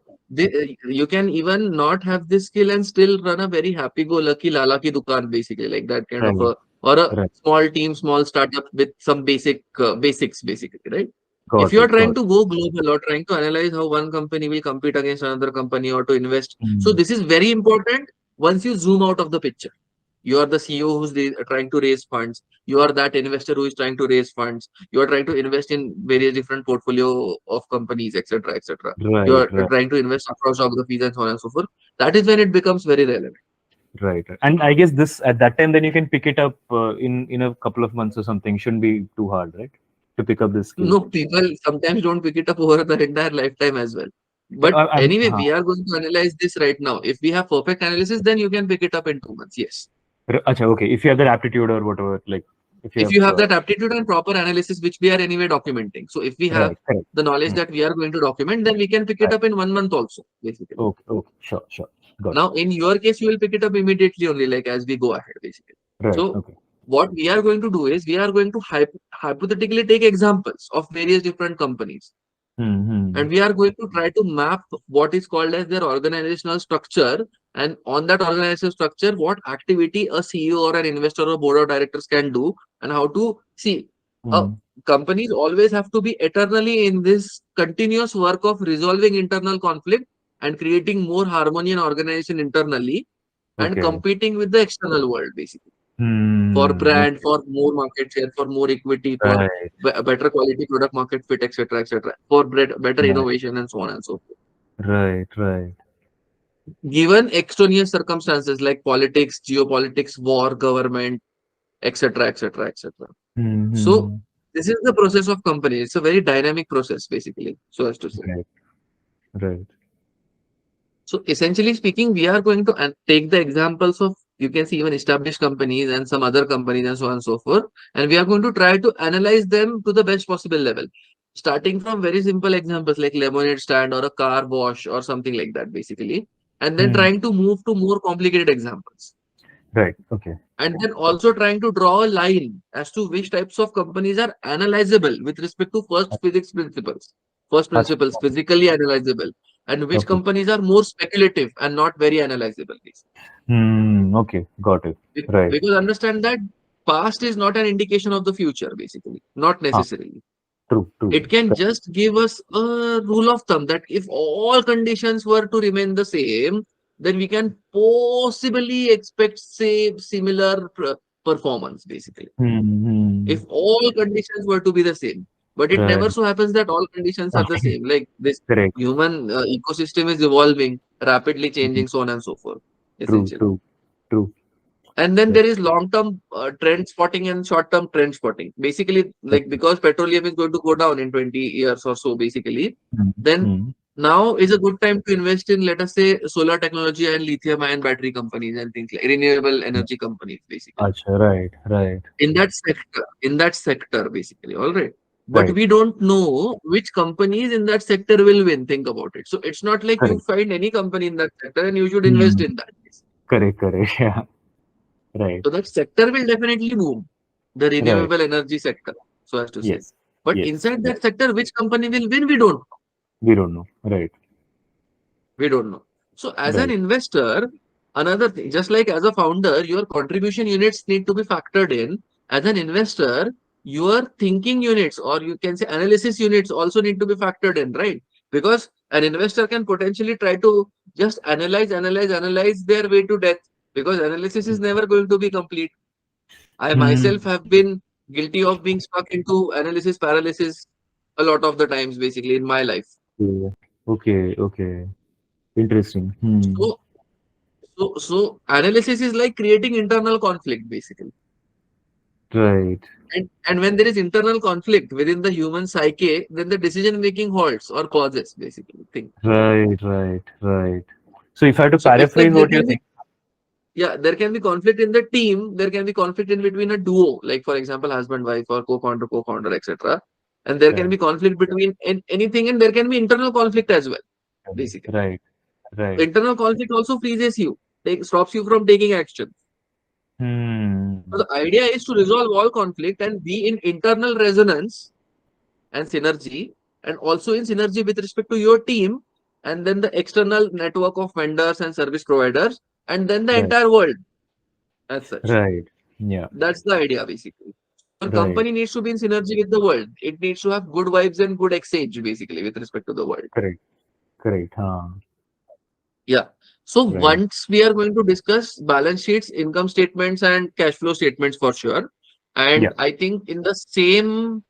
you can even not have this skill and still run a very happy-go-lucky lala ki dukan, basically, like that kind of Right, a, or a right. small team, small startup with some basics, basically, right? If Got you are it, trying got to go global or trying to analyze how one company will compete against another company or to invest, it. so this is very important once you zoom out of the picture. You are the CEO who's trying to raise funds. You are that investor who is trying to raise funds. You are trying to invest in various different portfolio of companies, etc., etc. You Right, are right, trying to invest across geographies and so on and so forth. That is when it becomes very relevant. right, right. And I guess this at that time, then you can pick it up in a couple of months or something. Shouldn't be too hard, right? To pick up this skill. No, people sometimes don't pick it up over the entire lifetime as well. Yeah, But anyway, huh. we are going to analyze this right now. If we have perfect analysis, then you can pick it up in 2 months. Yes. Acha, okay. If you have that aptitude or whatever, like if you If have you have that aptitude and proper analysis, which we are anyway documenting. So if we have right, correct. the knowledge Hmm. that we are going to document, then we can pick it Right. up in 1 month also, basically. Okay, okay, sure, sure. Got it. Now, in your case, you will pick it up immediately only, like as we go ahead, basically. Right, So okay. what we are going to do is we are going to hypothetically take examples of various different companies, Hmm. and we are going to try to map what is called as their organizational structure, and on that organizational structure, what activity a CEO or an investor or board of directors can do, and how to see. uh, Hmm. Companies always have to be eternally in this continuous work of resolving internal conflict and creating more harmony and organization internally, and Okay. competing with the external world, basically, for brand, Okay. for more market share, for more equity, for Right. better quality product market fit, etc., etc., for better Right. innovation, and so on and so forth. Right. Right. Given extraneous circumstances like politics, geopolitics, war, government, etc., etc., etc. So Hmm. this is the process of company. It's a very dynamic process, basically, so as to say. Right. Right. So essentially speaking, we are going to take the examples of, you can see, even established companies and some other companies and so on and so forth. And we are going to try to analyze them to the best possible level. Starting from very simple examples like lemonade stand or a car wash or something like that, basically. And then Hmm. trying to move to more complicated examples. Right. Okay. And then also trying to draw a line as to which types of companies are analyzable with respect to first physics principles. First Acha. principles, physically analyzable, and which Okay. companies are more speculative and not very analyzable. Okay. Got it. Right. Because understand that past is not an indication of the future, basically, not Ah, necessarily. true. True. It can just give us a rule of thumb that if all conditions were to remain the same, then we can possibly expect, say, similar performance, basically, Hmm. if all conditions were to be the same. But it never Right. so happens that all conditions are the same. Like this Correct. human ecosystem is evolving, rapidly Hmm. changing, so on and so forth, True. essentially. True. True. And then Right. there is long-term trend spotting and short-term trend spotting. Basically, like Okay. because petroleum is going to go down in 20 years or so, basically, Mm. then Mm. now is a good time to invest in, let us say, solar technology and lithium-ion battery companies and things like renewable Yeah. energy companies, basically. Acha, right, right, In that sector, basically. All right. But right. we don't know which companies in that sector will win. Think about it. So it's not like you Correct. find any company in that sector and you should invest Mm. in that. Correct, correct. Yeah. Right, So that sector will definitely boom, the right. renewable energy sector, so as to say. Yes, But yes. inside that sector, which company will win, we don't know. We don't know. Right, We don't know. So as an right. investor, another thing, just like as a founder, your contribution units need to be factored in. As an investor, your thinking units or you can say analysis units also need to be factored in, right? Because an investor can potentially try to just analyze their way to death because analysis is never going to be complete. I myself Hmm. have been guilty of being stuck into analysis paralysis a lot of the times, basically, in my life. Okay, okay, okay. Interesting. Hmm. So, so analysis is like creating internal conflict, basically. Right, And when there is internal conflict within the human psyche, then the decision making halts or pauses, basically. Think. right, right, right. So if I had to So it's like paraphrase what you're saying, there can be conflict in the team, there can be conflict in between a duo, like for example, husband, wife, or co-founder, etc. And there can right, be conflict between anything, and there can be internal conflict as well, basically. right, right. Internal conflict also freezes you, stops you from taking action. So Hmm. the idea is to resolve all conflict and be in internal resonance and synergy, and also in synergy with respect to your team, and then the external network of vendors and service providers, and then the Right, entire world as such. right. Yeah, That's the idea, basically. Your right. company needs to be in synergy with the world. It needs to have good vibes and good exchange, basically, with respect to the world. Correct, correct. Huh. Yeah. So Right. once we are going to discuss balance sheets, income statements, and cash flow statements for sure. Yeah. And I think in the same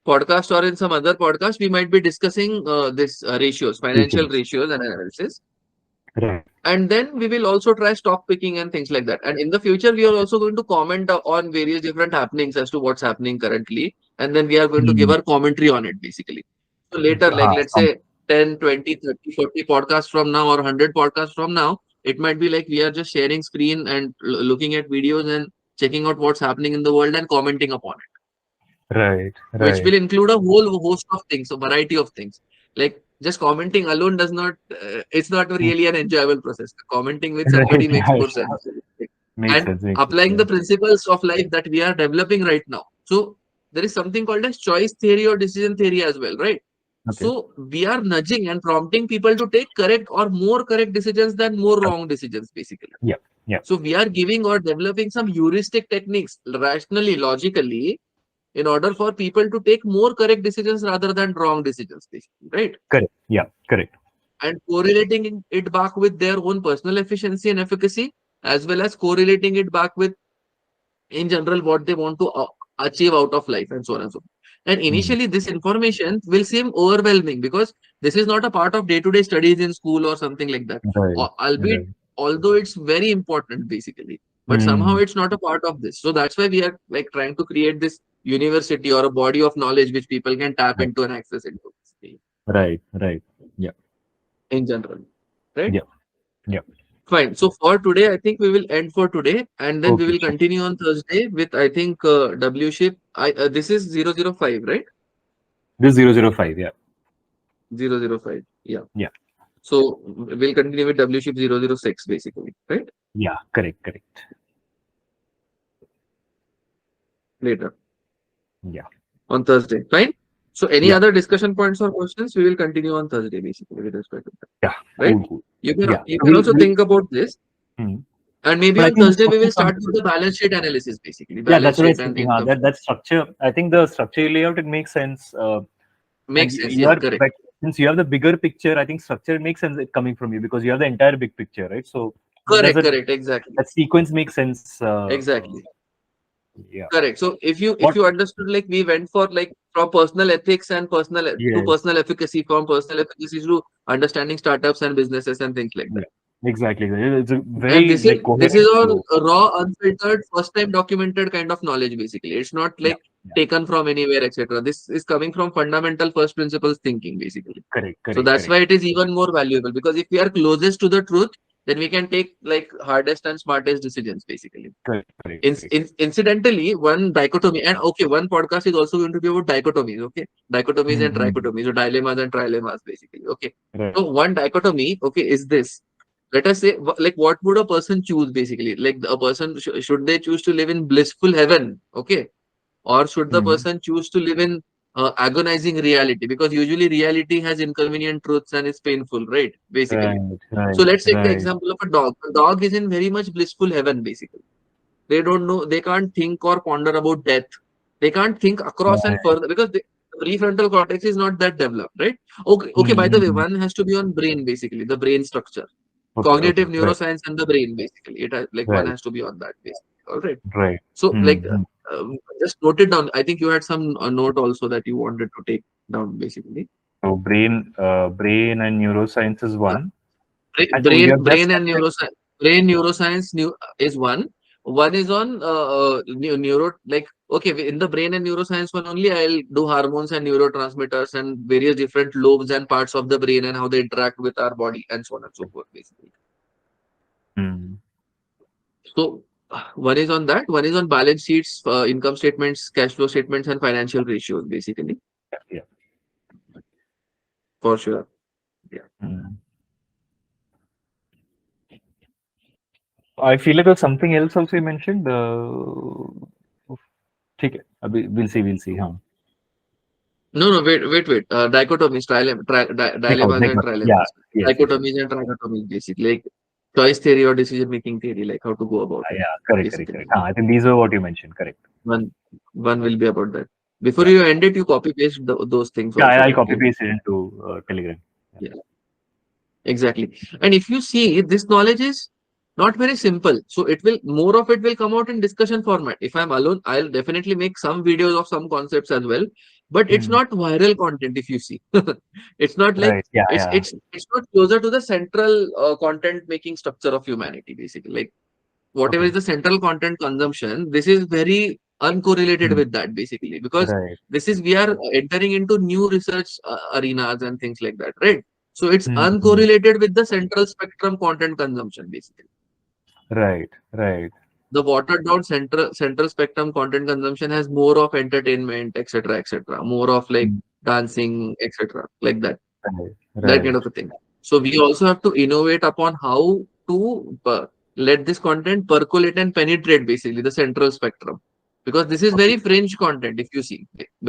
podcast or in some other podcast, we might be discussing this ratios, financial Details. ratios and analysis. Right. And then we will also try stock picking and things like that. And in the future, we are also going to comment on various different happenings as to what's happening currently. And then we are going to give Hmm. our commentary on it, basically. So later, like let's Some, say 10, 20, 30, 40 podcasts from now or 100 podcasts from now, it might be like we are just sharing screen and looking at videos and checking out what's happening in the world and commenting upon it, right, which right. will include a whole host of things, a variety of things. Like just commenting alone does not, it's not Hmm. really an enjoyable process. Commenting with Right. somebody makes Yeah, more sure. sense. Makes And sense. Makes sense. applying Yeah. the principles of life that we are developing right now. So there is something called as choice theory or decision theory as well, right? Okay. So we are nudging and prompting people to take correct or more correct decisions than more wrong decisions, basically. Yeah. Yeah. So we are giving or developing some heuristic techniques rationally, logically, in order for people to take more correct decisions rather than wrong decisions, basically, right? Correct. Yeah. Correct. And correlating it back with their own personal efficiency and efficacy, as well as correlating it back with, in general, what they want to achieve out of life, and so on and so forth. And Hmm. initially, this information will seem overwhelming because this is not a part of day-to-day studies in school or something like that. Right. Albeit, Right. although it's very important, basically, but somehow Hmm. it's not a part of this. So that's why we are like trying to create this university or a body of knowledge which people can tap Right. into and access into, Right. Right. Yeah. in general, right? Yeah. Yeah. Fine. So for today, I think we will end for today, and then we Okay. will Sure. continue on Thursday with, I think, W ship. This is 005, right? This 005. Yeah. 005. Yeah. Yeah. So we'll continue with W ship 006, basically, right? Yeah. Correct. Correct. Later Yeah. on Thursday. Fine. So any Yeah. other discussion points or questions, we will continue on Thursday, basically, with respect to that, Yeah. right? Cool. Cool. You can Yeah. you So can also think about this, hmm. and maybe But I on think the Thursday we structure will comes. start with the balance sheet analysis, basically, Yeah, balance that's what I sheet was and thinking. income That structure. I think the structure layout it makes sense. And makes sense. you Yeah, are correct. but since you have the bigger picture, I think structure makes sense it coming from you because you have the entire big picture, right? So there's Correct, a correct, exactly. that sequence makes sense. Exactly. Yeah. Correct. So if What? you understood, like we went for like from personal ethics and Yes. personal efficacy, from personal efficacy to understanding startups and businesses and things like Yeah. that. Exactly. It's a And very this is like this is coherent all flow. raw, unfiltered, first time documented kind of knowledge basically. It's not Yeah. like Yeah. taken from anywhere, etc. This is coming from fundamental first principles thinking basically. Correct. So Correct. that's Correct. why it is even more valuable, because if we are closest to the truth, then we can take like hardest and smartest decisions basically. Correct. Correct. Correct. Incidentally, one dichotomy, and okay, one podcast is also going to be about dichotomies, okay? Dichotomies and Mm-hmm. trichotomies, or dilemmas and trilemmas, basically, okay? Right. So, one dichotomy, okay, is this. Let us say, like, what would a person choose, basically? Like, a person, should they choose to live in blissful heaven, okay? Or should the Mm. person choose to live in agonizing reality? Because usually reality has inconvenient truths and is painful, right? Basically. Right. So, Right. let's take the Right. example of a dog. A dog is in very much blissful heaven, basically. They don't know, they can't think or ponder about death. They can't think across and Right. further because the prefrontal cortex is not that developed, right? Okay, okay. By the way, Mm-hmm. one has to be on brain basically, the brain structure, Okay. Okay. cognitive Right. neuroscience, and the brain basically. It has, like one Right. has to be on that basically. All right. Right. So like Mm-hmm. just note it down. I think you had some note also that you wanted to take down basically. So brain and neuroscience is Yeah. one, and so you have just Brain and said neuroscience. Brain neuroscience is one. One is on neuro, like okay, in the brain and neuroscience one only, I'll do hormones and neurotransmitters and various different lobes and parts of the brain and how they interact with our body and so on and so forth basically. mm, So one is on that. One is on balance sheets, income statements, cash flow statements, and financial ratios basically, yeah, yeah. for sure. Yeah. Mm. I feel like there's something else also you mentioned. ठीक है, अभी we'll see. हाँ. No, no, wait. Dichotomies, dilemmas and Yeah, trilemmas. yes. Dichotomies and trichotomies, basically, like choice theory or decision making theory, like how to go about it, Yeah, correct. basically. I think these were what you mentioned. Correct. One, one will be about that. Before Yeah, you end it, you copy paste those things yeah. also, I'll like copy both. paste it into Telegram. Yeah. Yeah. Exactly. And if you see, this knowledge is not very simple. So it will, more of it will come out in discussion format. If I'm alone, I'll definitely make some videos of some concepts as well. But it's Mm. not viral content if you see. It's not like Right. Yeah, yeah. it's not closer to the central content making structure of humanity, basically. Like whatever is Okay. the central content consumption, this is very uncorrelated Mm. with that basically, because Right. this is, we are entering into new research arenas and things like that, right? So it's Mm. uncorrelated with the central spectrum content consumption basically. Right. Right. The watered down central spectrum content consumption has more of entertainment, etc., more of like Mm. dancing, etc., like that, Right. that kind Right. of a thing. So we also have to innovate upon how to let this content percolate and penetrate basically the central spectrum, because this is Okay. very fringe content if you see,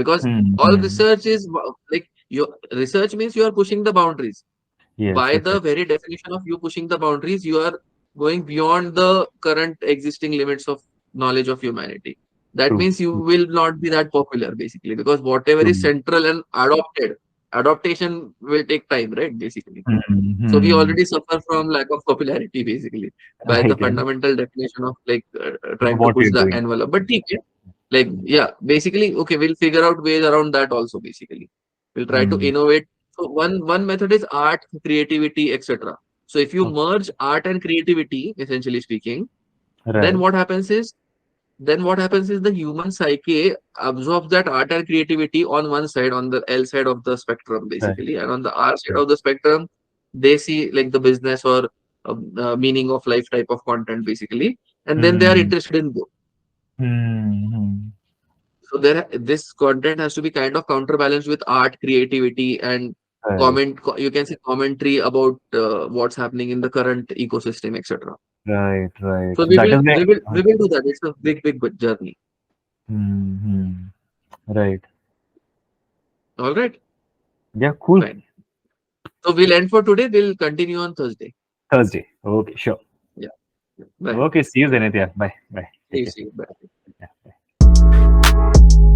because Mm. all Mm. research is like, your research means you are pushing the boundaries. Yes. By Yes. the Yes. very definition of you pushing the boundaries, you are going beyond the current existing limits of knowledge of humanity. That True. means you will not be that popular basically, because whatever is True. central and adopted, adaptation will take time, right? Basically. Mm. So we Mm. already suffer from lack of popularity basically, by the Right. Right. fundamental definition of like trying to What push you're the doing. envelope. But okay, like yeah, basically okay, we'll figure out ways around that also basically. We'll try to Mm. innovate. So one method is art, creativity, etc. So if you Okay. merge art and creativity, essentially speaking, then Right. what happens is the human psyche absorbs that art and creativity on one side, on the L side of the spectrum, Right. basically, and on the R side Right. of the spectrum, they see like the business or meaning of life type of content, basically, and then they are Mm. interested in both. Mm. So this content has to be kind of counterbalanced with art, creativity, and Right. you can say commentary about what's happening in the current ecosystem, etc. Right. Right. So So that is where. we will do that. It's a big journey. Mm-hmm. Right. All right, Yeah. Cool. fine. So we'll end for today. We'll continue on Thursday. Thursday. Okay. Sure. Yeah. Bye. Okay. See you then. Yeah. Bye. Bye. Take care. See you. Bye. Yeah. Bye.